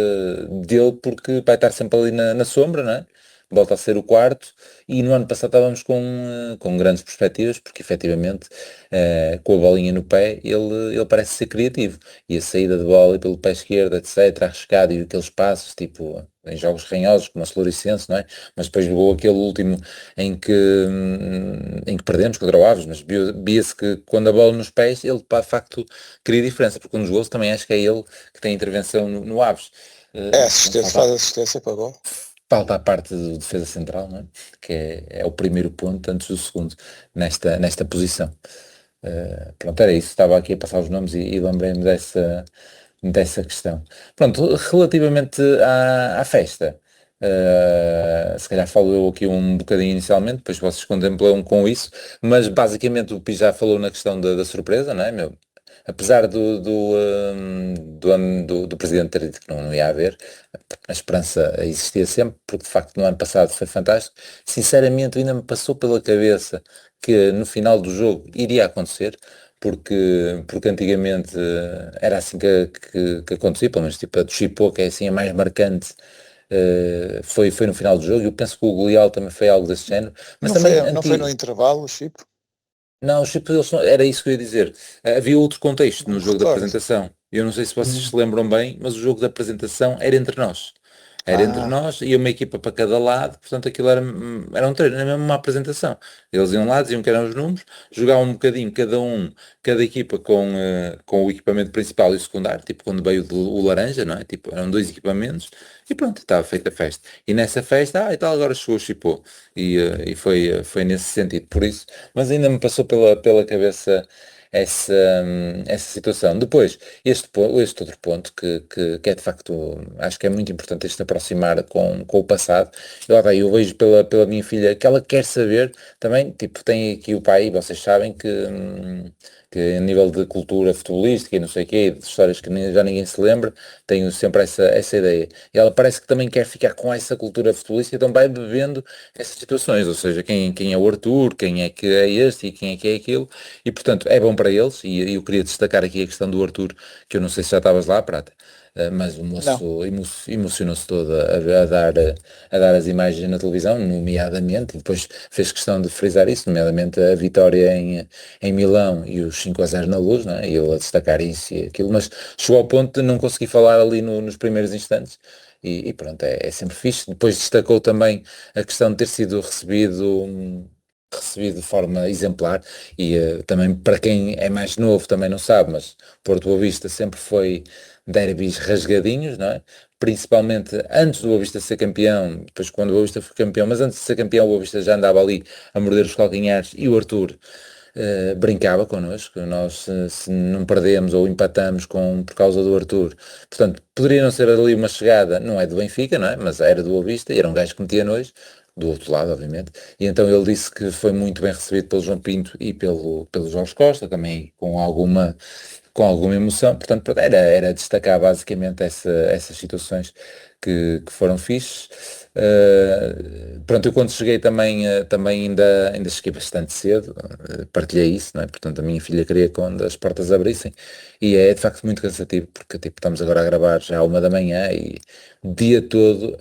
dele, porque vai estar sempre ali na sombra, não é? Volta a ser o quarto, e no ano passado estávamos com grandes perspectivas, porque efetivamente com a bolinha no pé ele parece ser criativo, e a saída de bola pelo pé esquerdo, etc, arriscado, e aqueles passos, tipo em jogos ranhosos como a Floricense, não é? Mas depois jogou aquele último em que perdemos contra o Aves, mas via-se que quando a bola nos pés ele de facto cria diferença, porque um dos gols também acho que é ele que tem intervenção no Aves. Mas pronto, Faz assistência para gol. falta a parte do defesa central, não é? Que é o primeiro ponto antes do segundo nesta posição. Pronto, era isso, estava aqui a passar os nomes e lembrei-me dessa questão. Pronto, relativamente à festa, se calhar falo eu aqui um bocadinho inicialmente, depois vocês contemplam com isso, mas basicamente o Pi já falou na questão da surpresa, não é, meu? Apesar do presidente ter dito que não ia haver, a esperança existia sempre, porque de facto no ano passado foi fantástico. Sinceramente, ainda me passou pela cabeça que no final do jogo iria acontecer, porque antigamente era assim que acontecia, pelo menos tipo a do Chipô, que é assim a mais marcante, foi no final do jogo. Eu penso que o Golial também foi algo desse género, mas também Não foi no intervalo, o Chip? não, os Chipô, era isso que eu ia dizer. Havia outro contexto Não no me jogo da recordo. apresentação. Eu não sei se vocês se lembram bem, mas o jogo da apresentação era entre nós. Era entre nós e uma equipa para cada lado, portanto aquilo era um treino, era mesmo uma apresentação. Eles iam lá, diziam que eram os números, jogavam um bocadinho cada equipa com o equipamento principal e o secundário, tipo quando veio o laranja, não é? Tipo, eram 2 equipamentos e pronto, estava feita a festa. E nessa festa, e tal, agora chegou o Chipô. E foi nesse sentido, por isso, mas ainda me passou pela cabeça essa, essa situação. Depois, este outro ponto que é de facto, acho que é muito importante este aproximar com o passado. Eu vejo pela minha filha que ela quer saber também, tipo, tem aqui o pai, e vocês sabem que a nível de cultura futebolística e não sei o quê, de histórias que já ninguém se lembra, tenho sempre essa ideia. E ela parece que também quer ficar com essa cultura futebolística, então vai bebendo essas situações, ou seja, quem é o Arthur, quem é que é este e quem é que é aquilo, e portanto é bom para eles, e eu queria destacar aqui a questão do Arthur, que eu não sei se já estavas lá, Prata, mas o Não. moço emocionou-se todo a dar as imagens na televisão, nomeadamente, e depois fez questão de frisar isso, nomeadamente a vitória em Milão e os 5-0 na Luz, né? E ele a destacar isso e aquilo, mas chegou ao ponto de não conseguir falar ali nos primeiros instantes. E pronto, é sempre fixe. Depois destacou também a questão de ter sido recebido de forma exemplar e também para quem é mais novo também não sabe, mas Porto Boa Vista sempre foi derbys rasgadinhos, não é? Principalmente antes do Boa Vista ser campeão, depois quando o Boa Vista foi campeão, mas antes de ser campeão o Boa Vista já andava ali a morder os calcanhares e o Arthur brincava connosco, nós se não perdemos ou empatamos por causa do Arthur, portanto, poderia não ser ali uma chegada, não é do Benfica, não é? Mas era do Boa Vista e era um gajo que metia nojo, do outro lado, obviamente, e então ele disse que foi muito bem recebido pelo João Pinto e pelo Jorge Costa, também com alguma emoção, portanto, pronto, era destacar basicamente essas situações que foram fixes. Pronto, eu quando cheguei também ainda cheguei bastante cedo, partilhei isso, não é? Portanto, a minha filha queria quando as portas abrissem e é de facto muito cansativo porque tipo, estamos agora a gravar já à 1 da manhã e o dia todo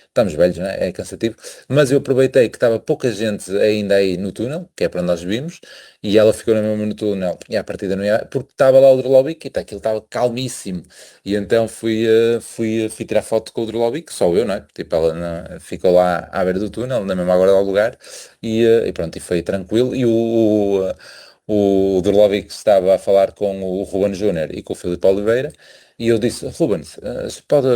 estamos velhos, não é? É cansativo, mas eu aproveitei que estava pouca gente ainda aí no túnel, que é para onde nós vimos, e ela ficou na mesma no túnel, e à partida não ia, porque estava lá o Drolovic e aquilo estava calmíssimo, e então fui tirar foto com o Drolovic, só eu, não é? Tipo, ela ficou lá à beira do túnel, na mesma hora do lugar, e pronto, e foi tranquilo, e o Drolovic estava a falar com o Ruben Júnior e com o Filipe Oliveira, e eu disse, Rubens, pode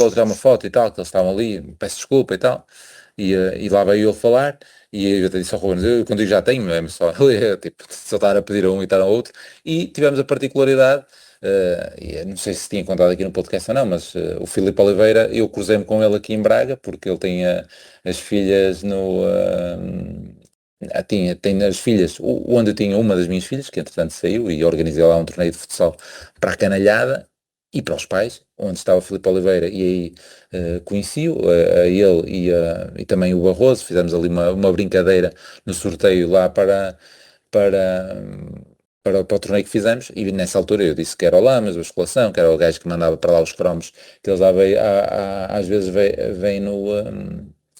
tirar uma foto e tal, que eles estavam ali, peço desculpa e tal, e lá veio ele falar, e eu até disse ao Rubens, eu quando digo já tenho, é só, tipo, só estar a pedir a um e estar a outro, e tivemos a particularidade, e eu não sei se tinha contado aqui no podcast ou não, mas o Filipe Oliveira, eu cruzei-me com ele aqui em Braga, porque ele tem as filhas tem as filhas, onde eu tinha uma das minhas filhas, que entretanto saiu, e organizei lá um torneio de futsal para a canalhada e para os pais, onde estava o Filipe Oliveira, e aí conheci-o, a ele e também o Barroso, fizemos ali uma brincadeira no sorteio lá para, para o torneio que fizemos, e nessa altura eu disse que era o Lamas, a escolação, que era o gajo que mandava para lá os cromos, que eles às vezes vêm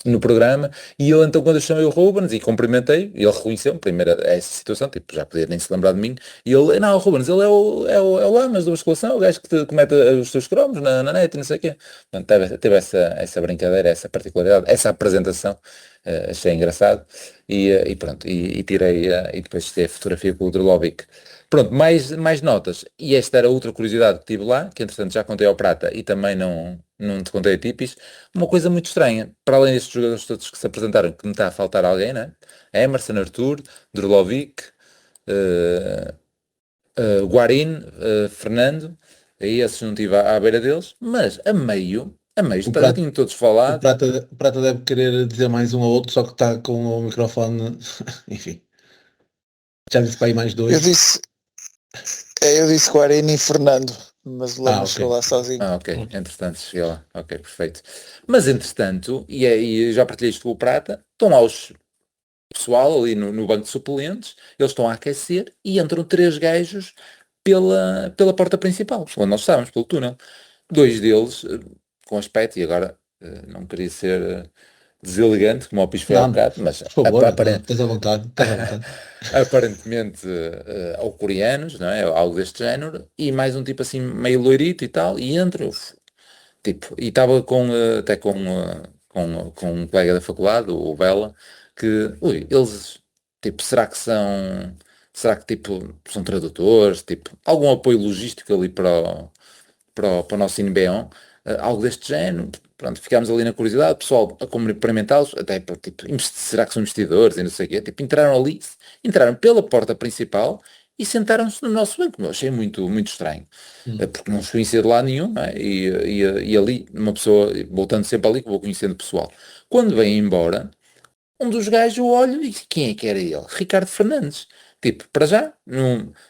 no programa, e ele então quando eu chamei o Rubens e cumprimentei, ele reconheceu-me, primeiro essa situação, tipo, já podia nem se lembrar de mim, e ele, não, o Rubens, ele é o Lamas da escolação, o gajo que comete os teus cromos na net e não sei o quê. Portanto, teve essa brincadeira, essa particularidade, essa apresentação, achei engraçado, e pronto, e tirei, e depois tirei a fotografia com o Drolovic. Pronto, mais notas. E esta era outra curiosidade que tive lá, que entretanto já contei ao Prata e também não te contei a Tipis. Uma coisa muito estranha, para além destes jogadores todos que se apresentaram, que me está a faltar alguém, né? Emerson, Arthur, Drolovic, eh, Guarín, Fernando, aí esses não estive à beira deles, mas O já Prata, tinham todos o falado. Prata, o Prata deve querer dizer mais um ou outro, só que está com o microfone, enfim. Já disse para aí mais Eu dois. disse, eu disse Guarani e Fernando, mas o Lama Ok. chegou lá sozinho. Ok, entretanto cheguei lá, ok, perfeito. Mas entretanto, e já partilhei isto com o Prata, estão lá os pessoal ali no banco de suplentes, eles estão a aquecer e entram 3 gajos pela porta principal, onde nós estávamos, pelo túnel. 2 deles com aspecto, e agora não queria ser deselegante, como o Pis foi há Não, bocado, mas por favor, não, estás à vontade, estás à vontade. aparentemente ou coreanos, não é? Algo deste género, e mais um tipo assim meio loirito e tal, e entra, Tipo, e estava até com um colega da faculdade, o Bela, que, ui, eles, tipo, será que, tipo, são tradutores, tipo, algum apoio logístico ali para o nosso INBEON, algo deste género. Pronto, ficámos ali na curiosidade, o pessoal a cumprimentá-los, até para, tipo, será que são investidores e não sei o quê, tipo, entraram ali, entraram pela porta principal e sentaram-se no nosso banco. Eu achei muito estranho, porque não os conhecia de lado nenhum, não é? E ali, uma pessoa, voltando sempre ali, que vou conhecendo o pessoal. Quando vem embora, um dos gajos eu olho e quem é que era ele? Ricardo Fernandes. Tipo, para já,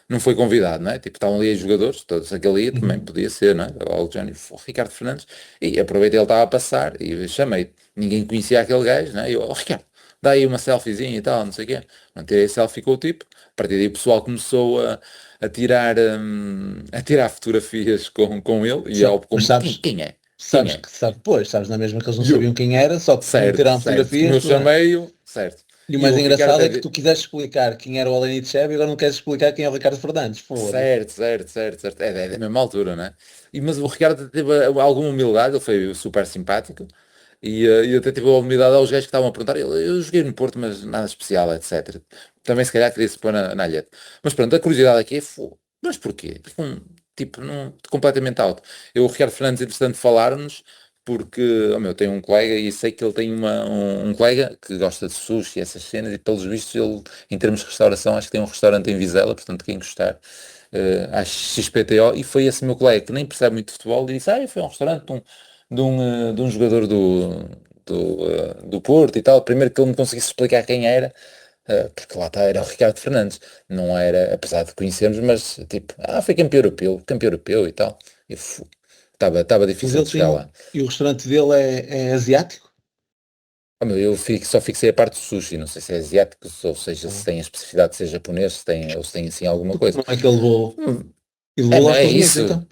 não foi convidado, não é? Tipo, estavam ali os jogadores, todos aquele dia também podia ser, não é? Algo do género, o Ricardo Fernandes. E aproveitei, ele estava a passar e chamei. Ninguém conhecia aquele gajo, não é? E eu, Ricardo, dá aí uma selfiezinha e tal, não sei o quê. Não tirei selfie com o tipo. A partir daí o pessoal começou a tirar fotografias com ele e Sa- eu, Mas como, sabes, quem é? Quem sabes é? que sabe, pois, sabes na mesma que eles não E eu, sabiam quem era, só que como certo, tiraram certo. Como fotografias, eu não é? chamei-o, certo. E o E mais o Ricardo engraçado a é que tu quiseste explicar quem era o Alenito Cheve e agora não queres explicar quem é o Ricardo Fernandes. Foda-se. certo, certo, certo, certo. É da mesma altura, né? Mas o Ricardo teve alguma humildade, ele foi super simpático e até teve a humildade aos gajos que estavam a perguntar. Eu joguei no Porto, mas nada especial, etc. Também se calhar queria se pôr na alheta. Mas pronto, a curiosidade aqui é, mas porquê? Porque tipo, completamente alto. O Ricardo Fernandes, entretanto, falar-nos, porque, oh meu, tem um colega e sei que ele tem um colega que gosta de sushi e essas cenas e pelos vistos ele, em termos de restauração, acho que tem um restaurante em Vizela, portanto quem gostar, acho XPTO, e foi esse meu colega que nem percebe muito de futebol e disse, foi um restaurante de um jogador do Porto e tal, primeiro que ele me conseguisse explicar quem era, porque lá está, era o Ricardo Fernandes, não era, apesar de conhecermos, mas tipo, foi campeão europeu e tal, e estava Mas difícil ele de tem chegar um... lá. E o restaurante dele é asiático? Meu, só fixei a parte do sushi, não sei se é asiático, ou seja, se tem a especificidade de ser japonês, se tem assim alguma Porque coisa. não é que ele levou... Hum, E levou lá os é cozinheiros, isso. então.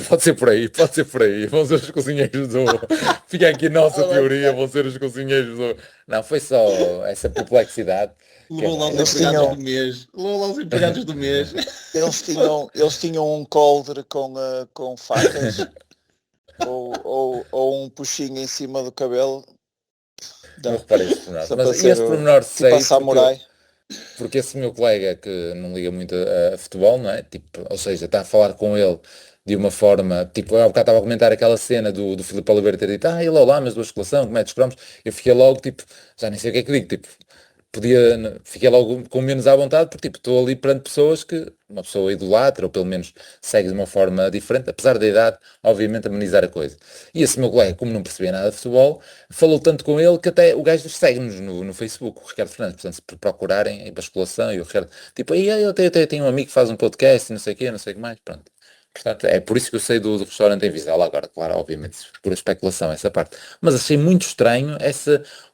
Pode ser por aí, pode ser por aí. Vão ser os cozinheiros do. Fica aqui a nossa teoria, vão ser os cozinheiros do. Não, foi só essa perplexidade. Que Levou lá os Eles empregados do tinham, mês. Levou lá os empregados do mês. eles tinham um coldre com facas ou um puxinho em cima do cabelo. Não Dá. reparei esse pormenor. Só Mas para ser esse pormenor tipo a sei samurai. porque esse meu colega que não liga muito a futebol, não é? Tipo, ou seja, está a falar com ele de uma forma, tipo, há bocado estava a comentar aquela cena do Filipe Oliveira ter dito, ele lá, mas duas escalação, como é dos cromos, eu fiquei logo, tipo, já nem sei o que é que digo, tipo, fiquei logo com menos à vontade, porque, tipo, estou ali perante pessoas que uma pessoa idolatra, ou pelo menos segue de uma forma diferente, apesar da idade, obviamente, amenizar a coisa. E esse meu colega, como não percebia nada de futebol, falou tanto com ele que até o gajo segue-nos no Facebook, o Ricardo Fernandes, portanto, se procurarem em basculação e o Ricardo, tipo, aí eu tenho um amigo que faz um podcast e não sei o quê, não sei o que mais, pronto. Portanto, é por isso que eu sei do restaurante em Vizela agora, claro, obviamente, por especulação essa parte. Mas achei muito estranho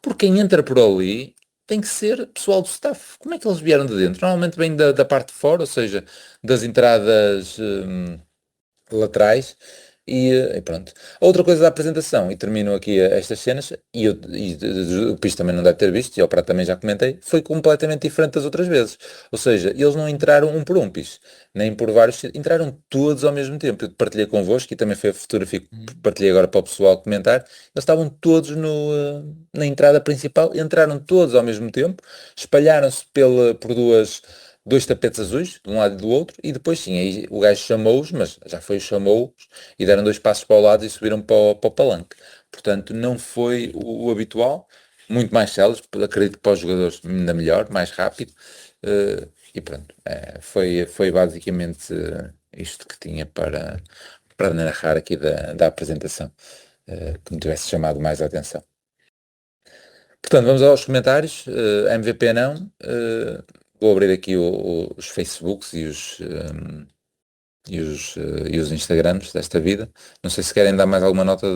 porque quem entra por ali tem que ser pessoal do staff. Como é que eles vieram de dentro? Normalmente vem da parte de fora, ou seja, das entradas, laterais e pronto. Outra coisa da apresentação, e termino aqui estas cenas, o Pires também não deve ter visto, e eu Prato também já comentei, foi completamente diferente das outras vezes. Ou seja, eles não entraram um por um, Pires, nem por vários, entraram todos ao mesmo tempo. Eu partilhei convosco e também foi a fotografia que partilhei agora para o pessoal comentar. Eles estavam todos na entrada principal, entraram todos ao mesmo tempo, espalharam-se por dois tapetes azuis, de um lado e do outro, e depois sim, aí o gajo chamou-os, mas já foi chamou-os, e deram dois passos para o lado e subiram para o palanque. Portanto, não foi o habitual, muito mais céleres, acredito que para os jogadores ainda melhor, mais rápido, e pronto, foi basicamente isto que tinha para narrar aqui da apresentação, que me tivesse chamado mais a atenção. Portanto, vamos aos comentários. MVP não. Vou abrir aqui os Facebooks e os Instagrams desta vida. Não sei se querem dar mais alguma nota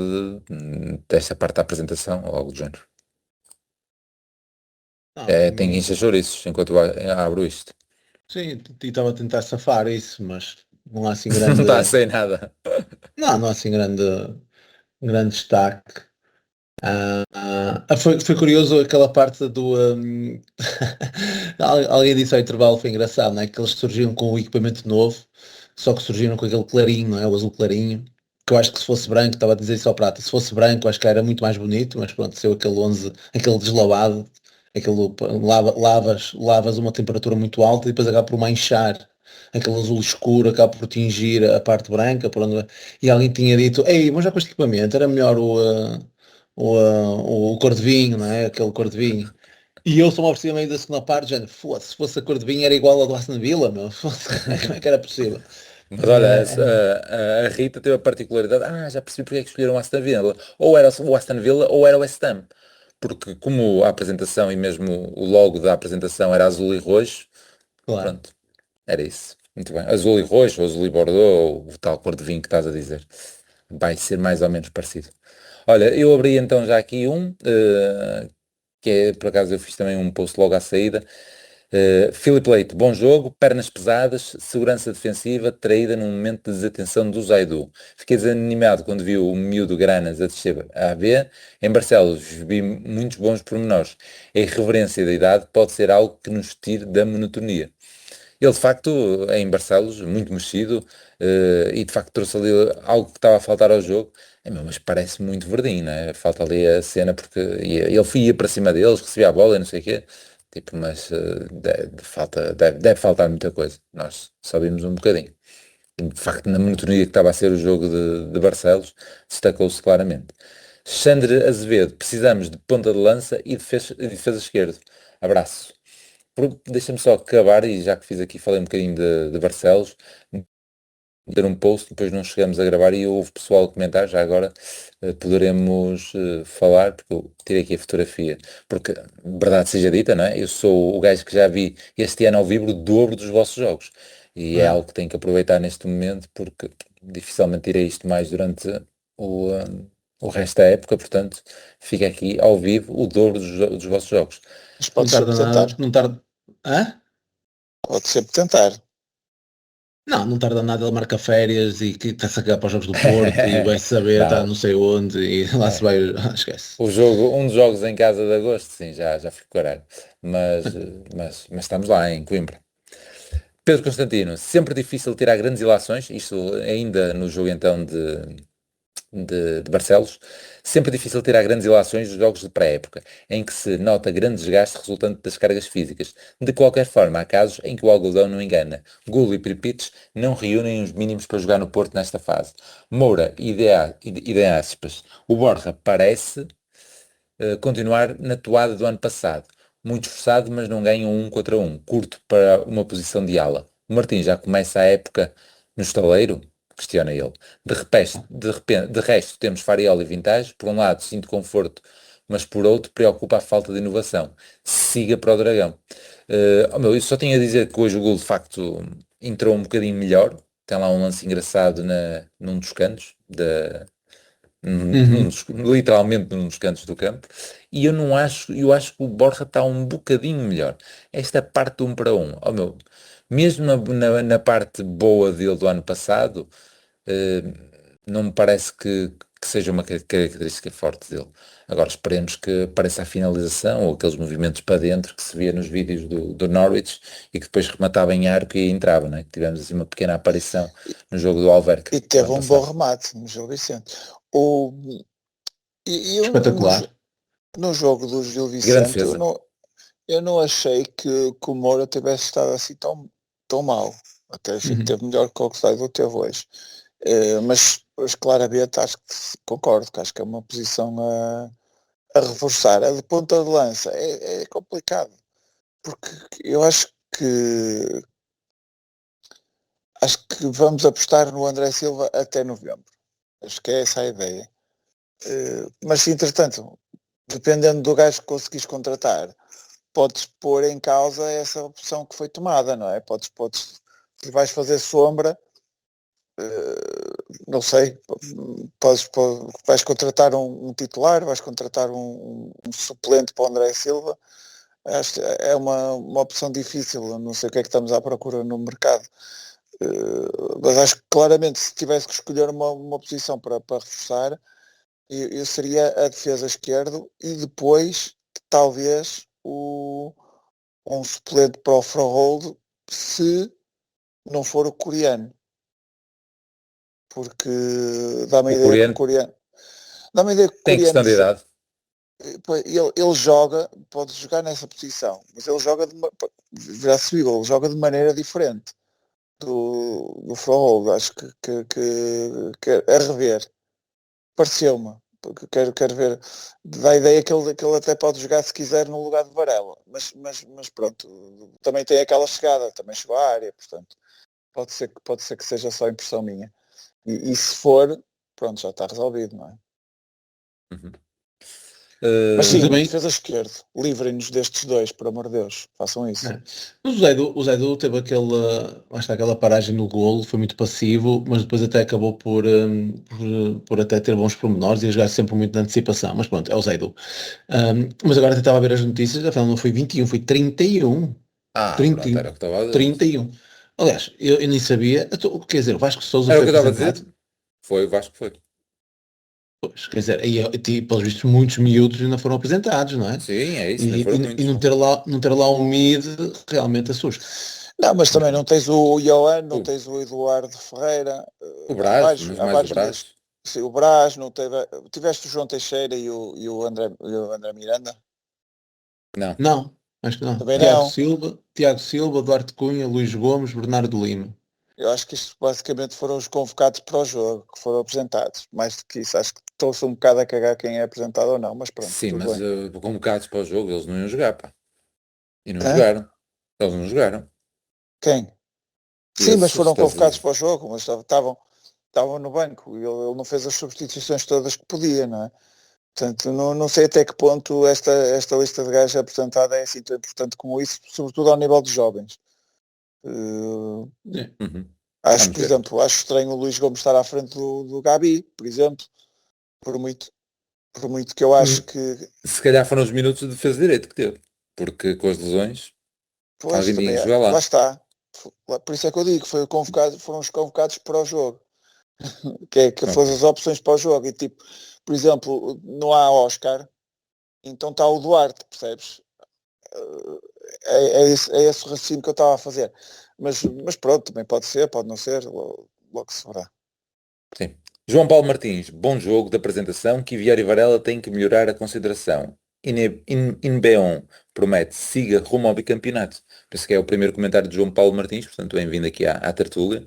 desta parte da apresentação ou algo do género. Não, Tem que encher chouriços enquanto eu abro isto. sim, e estava a tentar safar isso, mas não há assim Não grande... está a ser nada. Não há assim grande destaque. Foi curioso aquela parte do... Alguém disse ao intervalo, foi engraçado, não é? Que eles surgiram com o equipamento novo, só que surgiram com aquele clarinho, não é? O azul clarinho. que eu acho que se fosse branco, estava a dizer isso ao Prata, se fosse branco acho que era muito mais bonito, mas pronto, saiu aquele 11, aquele deslavado, aquele lavas uma temperatura muito alta e depois acaba por manchar aquele azul escuro, acaba por tingir a parte branca, e alguém tinha dito, ei, mas já com este equipamento era melhor o cor de vinho, não é? Aquele cor de vinho. E eu só me oferecia meio da segunda parte, já, se fosse a cor de vinho era igual ao do Aston Villa, meu. Como é que era possível? Mas olha, a Rita teve a particularidade, já percebi porque é que escolheram o Aston Villa. Ou era o Aston Villa ou era o West Ham. Porque como a apresentação e mesmo o logo da apresentação era azul e roxo, Claro. pronto, era isso. Muito bem. Azul e roxo, ou azul e bordô, o tal cor de vinho que estás a dizer. Vai ser mais ou menos parecido. Olha, eu abri então já aqui que é, por acaso eu fiz também um post logo à saída. Filipe Leite, bom jogo, pernas pesadas, segurança defensiva, traída num momento de desatenção do Zaidu. Fiquei desanimado quando vi o miúdo Granas a descer a B. Em Barcelos vi muitos bons pormenores. A irreverência da idade pode ser algo que nos tire da monotonia. Ele de facto é em Barcelos, muito mexido, e de facto trouxe ali algo que estava a faltar ao jogo. Mas parece muito verdinho, né? Falta ali a cena porque ele ia para cima deles, recebia a bola e não sei o quê. Tipo, mas deve faltar muita coisa. Nós só vimos um bocadinho. E, de facto, na monotonia que estava a ser o jogo de Barcelos, destacou-se claramente. Xandre Azevedo, precisamos de ponta de lança e defesa esquerdo. Abraço. Deixa-me só acabar, e já que fiz aqui, falei um bocadinho de Barcelos, ter um post, depois não chegamos a gravar e houve pessoal a comentar, já agora poderemos falar, porque eu tirei aqui a fotografia, porque, verdade seja dita, não é? Eu sou o gajo que já vi este ano ao vivo o dobro dos vossos jogos, e é algo que tenho que aproveitar neste momento, porque dificilmente irei isto mais durante o, eh, o resto da época, portanto, fica aqui ao vivo o dobro dos vossos jogos. Mas Não pode tarda sempre tentar. nada, não tarda. Hã? Pode sempre tentar. Não tarda nada, ele marca férias e que está a sacar para os jogos do Porto e vai saber, está não Não, sei onde e lá se é. vai. Esquece. Um dos jogos em casa de agosto, sim, já fico caralho. Mas estamos lá em Coimbra. Pedro Constantino, sempre difícil tirar grandes ilações, isto ainda no jogo então de Barcelos, sempre difícil tirar grandes ilações dos jogos de pré-época, em que se nota grande desgaste resultante das cargas físicas. De qualquer forma, há casos em que o algodão não engana. Gulo e Pripites não reúnem os mínimos para jogar no Porto nesta fase. Moura, ideia aspas. O Borja parece continuar na toada do ano passado. Muito esforçado, mas não ganha um contra um. Curto para uma posição de ala. O Martins já começa a época no estaleiro? Questiona ele. De resto, temos Fariola e Vintage. Por um lado, sinto conforto, mas por outro, preocupa a falta de inovação. Siga para o Dragão. Eu só tinha a dizer que hoje o gol de facto entrou um bocadinho melhor. Tem lá um lance engraçado num dos cantos Uhum. literalmente num dos cantos do campo, e eu acho que o Borja está um bocadinho melhor. Esta parte do 1 para 1, mesmo na parte boa dele do ano passado, eh, não me parece que seja uma característica forte dele. Agora esperemos que apareça a finalização ou aqueles movimentos para dentro que se via nos vídeos do Norwich e que depois rematava em arco e entrava, né? Que tivemos assim uma pequena aparição no jogo do Alverca E do teve ano um bom passado. remate no Gil Vicente. O, e eu Espetacular. no jogo do Gil Grande Vicente, defesa. eu não achei que o Moura tivesse estado assim tão mal. Até achei que Uhum. teve melhor que o Oxlade teve hoje. Mas claramente acho que concordo, que acho que é uma posição a reforçar. A de ponta de lança é complicado, porque eu acho que vamos apostar no André Silva até novembro. Acho que é essa a ideia. Mas se entretanto, dependendo do gajo que conseguis contratar, podes pôr em causa essa opção que foi tomada, não é? Se vais fazer sombra, não sei, vais contratar um titular, vais contratar um suplente para o André Silva. Acho que é uma opção difícil, eu não sei o que é que estamos à procura no mercado. Mas acho que claramente se tivesse que escolher uma posição para reforçar, eu seria a defesa esquerdo e depois talvez um suplente para o Frohold se não for o coreano. porque dá-me a O ideia que coreano o coreano. Dá-me a ideia que o tem questão coreano. de idade. Ele joga, pode jogar nessa posição, mas ele joga já se viu, ele joga de maneira diferente do Froholt. Acho que a rever, pareceu-me, porque quero ver, dá a ideia que ele até pode jogar se quiser no lugar de Varela, mas pronto, também tem aquela chegada, também chegou à área, portanto, pode ser que seja só impressão minha. E se for, pronto, já está resolvido, não é? Uhum. Mas Mas sim, também, defesa esquerda, livrem-nos destes dois, por amor de Deus, façam isso. mas o Zaidu teve lá está, aquela paragem no golo, foi muito passivo, mas depois até acabou por até ter bons pormenores e a jogar sempre muito na antecipação. Mas pronto, é o Zaidu. Mas agora tentava ver as notícias, afinal não foi 21, foi 31. Pronto, 31. era o que estava a dizer. 31. Aliás, eu nem sabia. Quer dizer, o Vasco Souza Era o foi que eu estava a apresentado. dizer. Foi o Vasco que foi. Pois, quer dizer, pelos vistos, muitos miúdos ainda foram apresentados, não é? Sim, é isso, nem E, foram e, e muitos. não ter lá um mid realmente assusta. Não, mas também não tens o Johan, não O, tens o Eduardo Ferreira, o há Brás, mas há mais o vários miúdos. Brás. Sim, o Brás, não teve, tiveste o João Teixeira e o André Miranda? Não. Não, acho que não. Também Tiago não. Silva, Tiago Silva, Duarte Cunha, Luís Gomes, Bernardo Lima. Eu acho que isto basicamente foram os convocados para o jogo, que foram apresentados. Mais do que isso, acho que estou-se um bocado a cagar quem é apresentado ou não, mas pronto, Sim, tudo mas bem. convocados para o jogo, eles não iam jogar, pá. E não Hã? jogaram. Eles não jogaram. Quem? Sim, mas Esses, foram estás a convocados dizer. para o jogo, mas estavam no banco e ele não fez as substituições todas que podia, não é? Portanto, não sei até que ponto esta lista de gajos apresentada é assim tão importante como isso, sobretudo ao nível de jovens. É. Uhum. Acho, Vamos por ver. exemplo, acho estranho o Luís Gomes estar à frente do Gabi, por exemplo, por muito, por muito que eu acho Hum, que, Se calhar foram os minutos de defesa de direito que teve. Porque com as lesões, pois, alguém tinha também, que jogar lá lá. está. Por isso é que eu digo, foram os convocados para o jogo, que Ok. foram as opções para o jogo. E tipo, por exemplo, não há Oscar, então está o Duarte, percebes? É esse o raciocínio que eu estava a fazer. Mas pronto, também pode ser, pode não ser, logo se verá. Sim. João Paulo Martins, bom jogo de apresentação que Vieira e Varela têm que melhorar a consideração. Inbeon promete, siga rumo ao bicampeonato. Penso que é o primeiro comentário de João Paulo Martins, portanto bem-vindo aqui à Tertúlia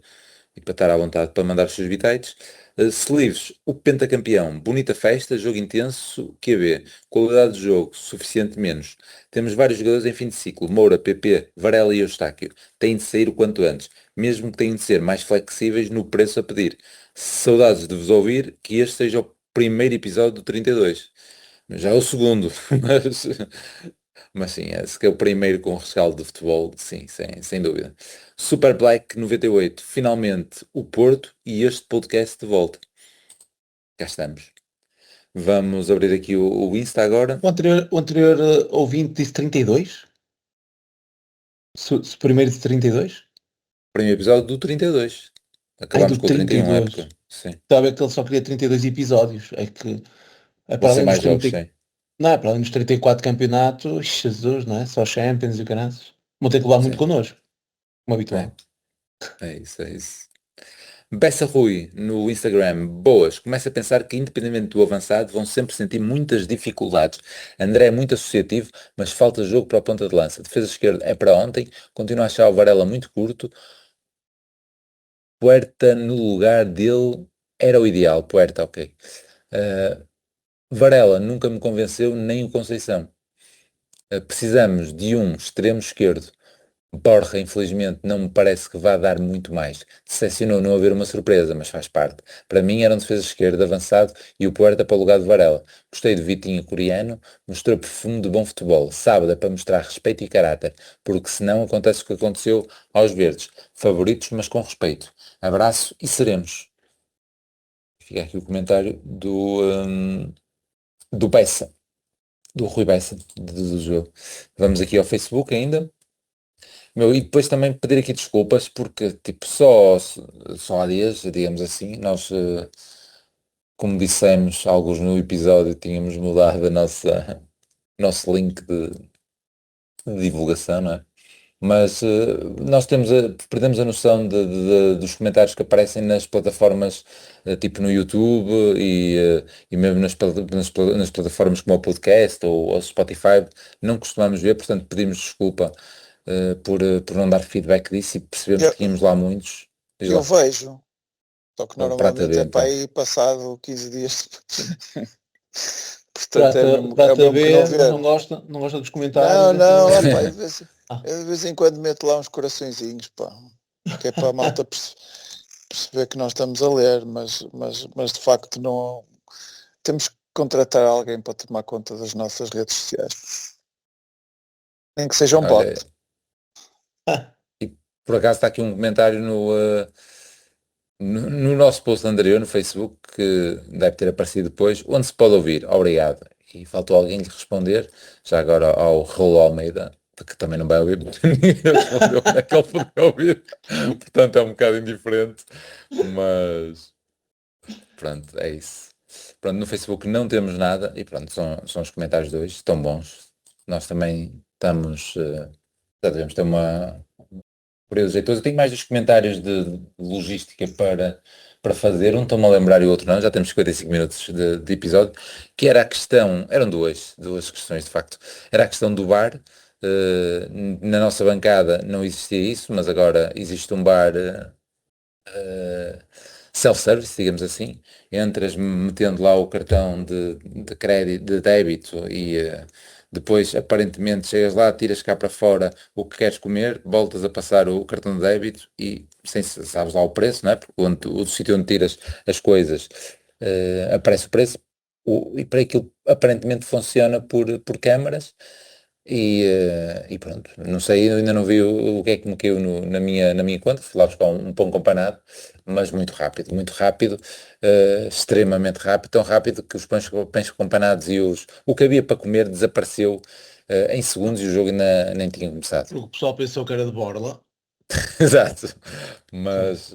e para estar à vontade para mandar os seus bitites. Sleeves, o pentacampeão, bonita festa, jogo intenso, QB, qualidade de jogo, suficiente menos. Temos vários jogadores em fim de ciclo, Moura, PP, Varela e Eustáquio. Têm de sair o quanto antes, mesmo que tenham de ser mais flexíveis no preço a pedir. Saudades de vos ouvir, que este seja o primeiro episódio do 32. Já é o segundo, mas sim, esse que é o primeiro com rescaldo de futebol, sim, sem dúvida. Super Black 98, finalmente o Porto e este podcast de volta. Cá estamos. Vamos abrir aqui o Insta agora. O anterior ouvinte disse 32? Se primeiro de 32? Primeiro episódio do 32. Ai, Acabámos do com o 31 à 32. época. Sim. Sabe que ele só queria 32 episódios. É que é Vão para ser além dos mais jogos, 30. sim. Não, é para além dos 34 campeonatos, Jesus, não é? Só Champions e o caras. Vão ter que levar muito Sim. connosco, como É, habitual. é isso, é isso. Bessa Rui no Instagram, boas. Começo a pensar que, independentemente do avançado, vão sempre sentir muitas dificuldades. André é muito associativo, mas falta jogo para a ponta de lança. Defesa esquerda é para ontem. Continuo a achar o Varela muito curto. Puerta no lugar dele era o ideal. Puerta, ok. Uh, Varela nunca me convenceu, nem o Conceição. Precisamos de um extremo esquerdo. Borja, infelizmente, não me parece que vá dar muito mais. Decepcionou não haver uma surpresa, mas faz parte. Para mim era um defesa esquerdo avançado e o Puerta para o lugar de Varela. Gostei de Vitinho coreano, mostrou perfume de bom futebol. Sábado é para mostrar respeito e caráter, porque senão acontece o que aconteceu aos verdes. Favoritos, mas com respeito. Abraço e seremos. Fica aqui o comentário do Bessa, do Rui Bessa, do jogo. Vamos aqui ao Facebook ainda. Meu, e depois também pedir aqui desculpas porque tipo só há dias, digamos assim, nós como dissemos alguns no episódio tínhamos mudado a nosso link de divulgação, não é? Mas nós perdemos a noção dos comentários que aparecem nas plataformas, tipo no YouTube e mesmo nas plataformas como o podcast ou Spotify, não costumamos ver, portanto pedimos desculpa por não dar feedback disso e percebemos Eu, que tínhamos lá muitos. Diz eu lá, vejo, só que prata normalmente B é para então. aí passado 15 dias. Portanto, Prata, é o prata mesmo que não B, mas ver. não gosta dos comentários, Não, assim não. não, opá, Ah, eu de vez em quando meto lá uns coraçõezinhos, pá, que é para a malta perceber que nós estamos a ler, mas de facto não temos que contratar alguém para tomar conta das nossas redes sociais. Nem que seja um bot. Olha, e por acaso está aqui um comentário no nosso post anterior no Facebook, que deve ter aparecido depois, onde se pode ouvir, obrigado. E faltou alguém lhe responder, já agora ao Raul Almeida, que também não vai ouvir, porque ninguém respondeu onde é que ele podia ouvir. Portanto é um bocado indiferente, mas pronto, é isso. Pronto, no Facebook não temos nada e pronto, são os comentários de hoje, estão bons. Nós também estamos, já devemos ter uma período jeitoso. Eu tenho mais dos comentários de logística para fazer, um estou-me a lembrar e o outro não, já temos 55 minutos de episódio, que era a questão, eram duas questões de facto, era a questão do bar. Na nossa bancada não existia isso, mas agora existe um bar self-service, digamos assim. Entras metendo lá o cartão de crédito, de débito e depois aparentemente chegas lá, tiras cá para fora o que queres comer, voltas a passar o cartão de débito e sem sabes lá o preço, não é? Porque o sítio onde tiras as coisas aparece o preço. E para aquilo aparentemente funciona por câmaras e pronto, não sei, ainda não vi o que é que me caiu na minha conta, fui lá buscar um pão com panado, mas muito rápido, extremamente rápido, tão rápido que os pães com panados e o que havia para comer desapareceu em segundos e o jogo ainda nem tinha começado. o pessoal pensou que era de borla. Exato, mas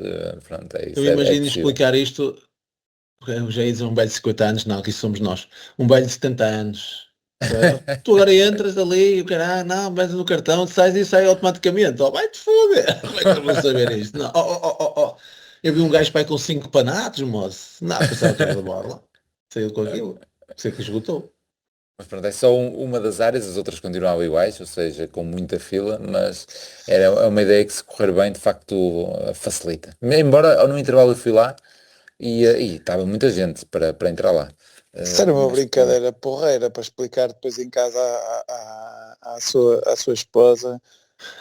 pronto, é Eu isso, é imagino possível. explicar isto, eu já ia dizer um velho de 50 anos, não, que isso somos nós. Um velho de 70 anos. Tu agora entras ali e o caralho, não, metes no cartão, sais e sai automaticamente. Oh, vai-te foder. Como é que eu vou saber isto? Não, Eu vi um gajo pai com 5 panados, moço. Não, pensava que era da borla. Saiu com aquilo. Sei que esgotou. Mas pronto, é só uma das áreas, as outras continuavam iguais, ou seja, com muita fila, mas é uma ideia que se correr bem, de facto, facilita. Embora no intervalo eu fui lá e estava muita gente para entrar lá. Isso era uma Mas brincadeira porreira para explicar depois em casa à sua esposa,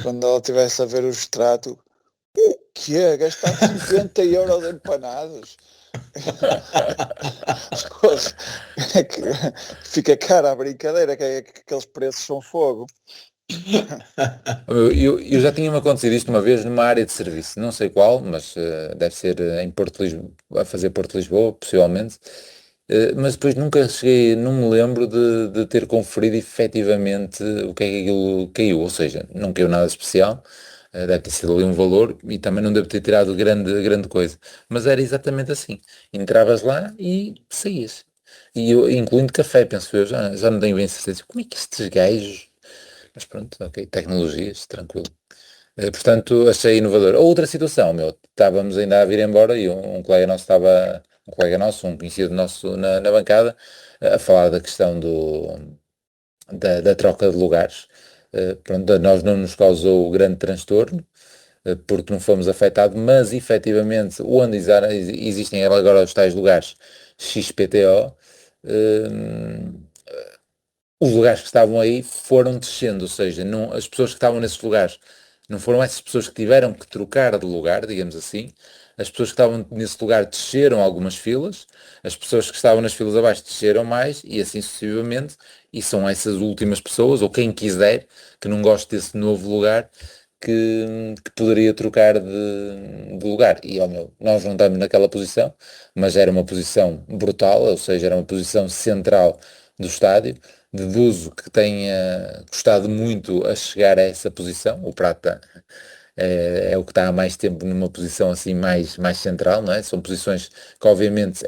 quando ela estivesse a ver o extrato, o que é? Gastar 50 euros em empanados? É que fica cara a brincadeira, que aqueles preços são fogo. eu já tinha-me acontecido isto uma vez numa área de serviço, não sei qual, mas deve ser em Porto Lisboa, a fazer Porto Lisboa, possivelmente. Mas depois nunca cheguei, não me lembro de ter conferido efetivamente o que é que aquilo caiu, ou seja, não caiu nada especial, deve ter sido ali um valor e também não devo ter tirado grande coisa, mas era exatamente assim, entravas lá e saías, e eu, incluindo café, penso eu, já não tenho bem certeza, como é que estes gajos, mas pronto, ok, tecnologias, tranquilo. Portanto, achei inovador. Outra situação, meu, estávamos ainda a vir embora e um colega nosso estava, um colega nosso, um conhecido nosso na bancada, a falar da questão da troca de lugares. Pronto, a nós não nos causou grande transtorno, porque não fomos afetados, mas efetivamente onde existem agora os tais lugares XPTO, os lugares que estavam aí foram descendo, ou seja, não, as pessoas que estavam nesses lugares não foram essas pessoas que tiveram que trocar de lugar, digamos assim. As pessoas que estavam nesse lugar desceram algumas filas, as pessoas que estavam nas filas abaixo desceram mais e assim sucessivamente. E são essas últimas pessoas, ou quem quiser, que não goste desse novo lugar, que poderia trocar de lugar. E, ó meu, nós não estamos naquela posição, mas era uma posição brutal, ou seja, era uma posição central do estádio. Deduzo que tenha custado muito a chegar a essa posição. O Prata é o que está há mais tempo numa posição assim mais central, não é? São posições que obviamente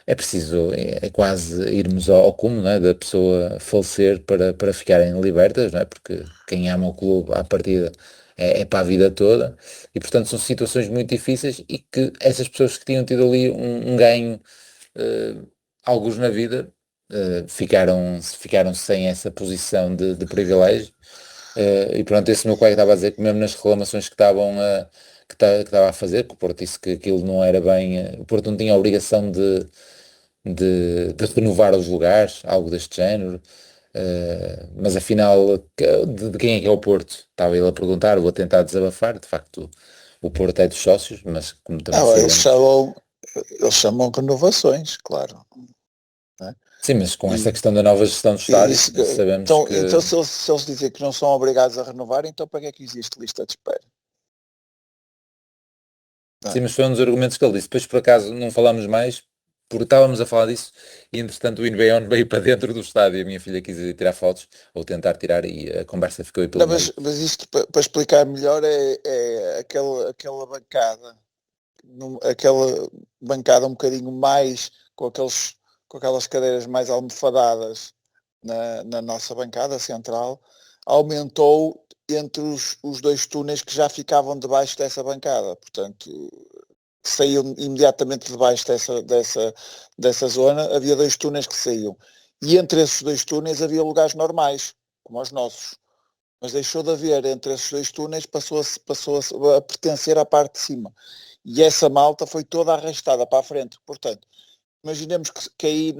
é preciso, é quase irmos ao cúmulo, não é? Da pessoa falecer para ficarem libertas, não é? Porque quem ama o clube à partida é para a vida toda e portanto são situações muito difíceis e que essas pessoas que tinham tido ali um ganho, eh, alguns na vida, ficaram sem essa posição de privilégio. E pronto, esse meu colega estava a dizer que mesmo nas reclamações que estava a fazer, que o Porto disse que aquilo não era bem, o Porto não tinha a obrigação de renovar os lugares, algo deste género. Mas afinal, de quem é que é o Porto? Estava ele a perguntar, vou tentar desabafar, de facto o Porto é dos sócios, mas como também Não, sabemos. eles chamam renovações, claro. Não é? Sim, mas com essa E, questão da nova gestão do e estádio, isso, sabemos então que. se eles dizem que não são obrigados a renovar, então para que é que existe lista de espera? Não Sim, é? mas foi um dos argumentos que ele disse. Depois, por acaso, não falámos mais, porque estávamos a falar disso e, entretanto, o INVEON veio para dentro do estádio e a minha filha quis ir tirar fotos, ou tentar tirar, e a conversa ficou aí pelo Não, meio. mas isto para explicar melhor é aquela bancada, aquela bancada um bocadinho mais com aquelas cadeiras mais almofadadas na nossa bancada central, aumentou entre os dois túneis que já ficavam debaixo dessa bancada. Portanto, saíam imediatamente debaixo dessa zona, havia dois túneis que saíam. E entre esses dois túneis havia lugares normais, como os nossos. Mas deixou de haver entre esses dois túneis, passou a pertencer à parte de cima. E essa malta foi toda arrastada para a frente. Portanto, imaginemos que aí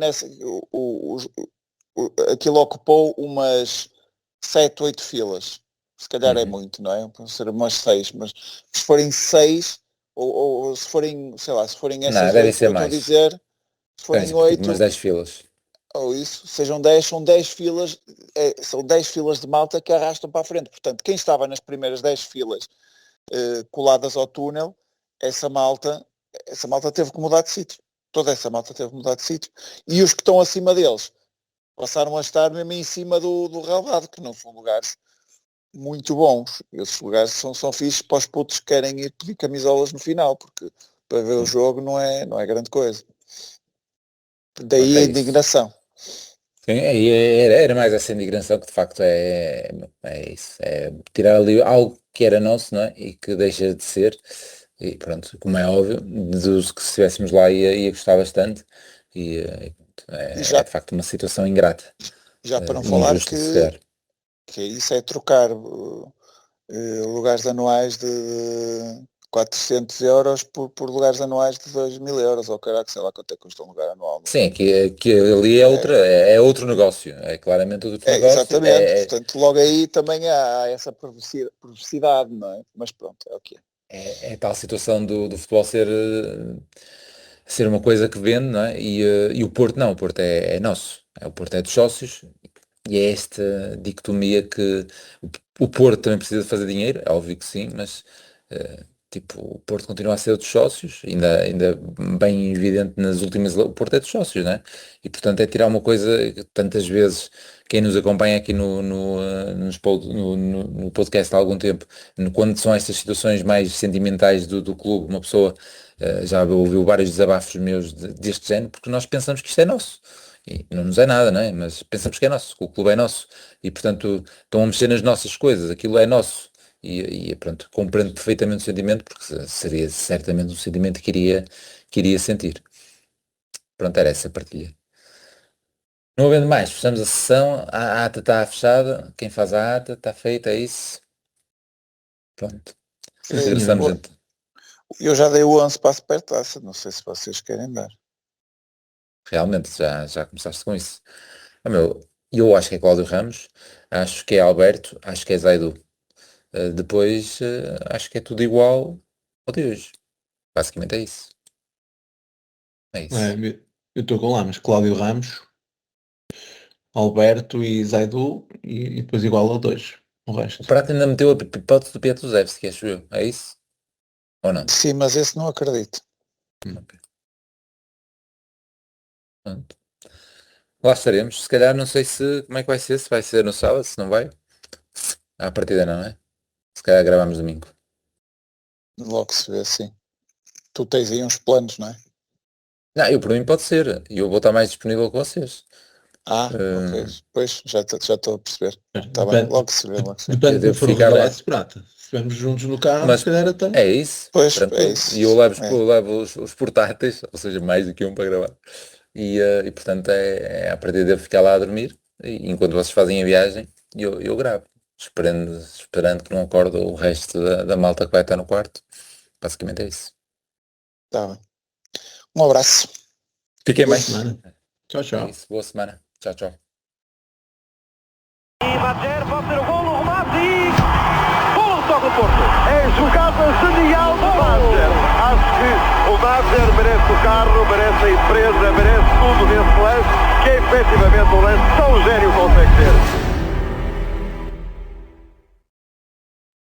aquilo ocupou umas 7, 8 filas. Se calhar é Uhum. muito, não é? Pode ser umas 6, mas se forem 6, ou se forem, sei lá, se forem Não, essas devem 8 que ser eu estou a mais. dizer, se Devem forem ser tipo umas 8, 10 filas. ou isso, sejam 10, são 10 filas, são 10 filas de malta que arrastam para a frente. Portanto, quem estava nas primeiras 10 filas coladas ao túnel, essa malta teve que mudar de sítio. Toda essa malta teve que mudar de sítio. E os que estão acima deles passaram a estar mesmo em cima do relvado, que não são lugares muito bons. Esses lugares são fixos para os putos que querem ir pedir camisolas no final, porque para ver o Sim. jogo não é grande coisa. Pronto, Daí é a isso. indignação. Sim, era mais essa indignação que de facto é isso. É tirar ali algo que era nosso, não é? E que deixa de ser. E pronto, como é óbvio, deduzo que se estivéssemos lá ia gostar bastante. E pronto, E é já, de facto uma situação ingrata, já para não e falar injusta, se calhar. que isso é trocar lugares anuais de 400 euros por lugares anuais de 2.000 euros, ou caraca, sei lá quanto é que custa um lugar anual. Sim, que ali é outra, É, é outro negócio, é claramente outro negócio. exatamente, portanto logo aí também há essa perversidade, não é? Mas pronto, é o que é. É tal situação do futebol ser uma coisa que vende, não é? E o Porto não, o Porto é nosso, o Porto é dos sócios e é esta dicotomia que o Porto também precisa de fazer dinheiro, é óbvio que sim, mas tipo, o Porto continua a ser dos sócios, ainda bem evidente nas últimas, o Porto é dos sócios, não é? E portanto é tirar uma coisa que tantas vezes quem nos acompanha aqui no podcast há algum tempo, quando são estas situações mais sentimentais do clube, uma pessoa já ouviu vários desabafos meus deste género, porque nós pensamos que isto é nosso. E não nos é nada, não é? Mas pensamos que é nosso, que o clube é nosso. E portanto estão a mexer nas nossas coisas, aquilo é nosso. E pronto, compreendo perfeitamente o sentimento, porque seria certamente um sentimento que iria sentir. Pronto, era essa a partilha. Não havendo mais, fechamos a sessão, a ata está fechada, quem faz a ata está feita, é isso. Pronto, Sim, Eh, regressamos senhor. o- então. Eu já dei o 11 para a supertaça, não sei se vocês querem dar. Realmente, já começaste com isso. Meu, eu acho que é Cláudio Ramos, acho que é Alberto, acho que é Zaidu. Depois, acho que é tudo igual ao de hoje. Basicamente é isso. É É, isso. eu estou com Lamas, Cláudio Ramos, Alberto e Zaidu e depois igual a dois. O O resto. Prato ainda meteu a hipótese do Piatusevski, acho eu. É isso? Ou não? Sim, mas esse não acredito. Ok. Pronto. Lá estaremos. Se calhar não sei como é que se vai ser no sábado, se não vai. À partida não, é? Se calhar gravamos domingo. Logo se vê assim. Tu tens aí uns planos, não é? Não, eu por mim pode ser. E eu vou estar mais disponível que vocês. Ok. Pois, já estou a perceber. Está bem, logo se vê, logo se vê. Depende Eu de devo for o ficar lá. regresso, prata. Se estivermos juntos no carro, Mas se calhar até. é isso. Pois, Tranquilo. é isso. E eu levo, É. eu levo os portáteis, ou seja, mais do que um para gravar. E portanto a partir de eu ficar lá a dormir, e enquanto vocês fazem a viagem, eu gravo. Esperando que não acorde o resto da malta que vai estar no quarto. Basicamente é isso. Tá bem. Um abraço. Fiquem Boa bem. semana. Tchau, É tchau. isso. Boa semana. Tchau, tchau. E Madjer pode ter o golo, o remate e... Golo toca o Porto. É jogada genial do Madjer. Acho que o Madjer merece o carro, merece a empresa, merece tudo nesse lance, que é efetivamente um lance tão gênio consegue ter.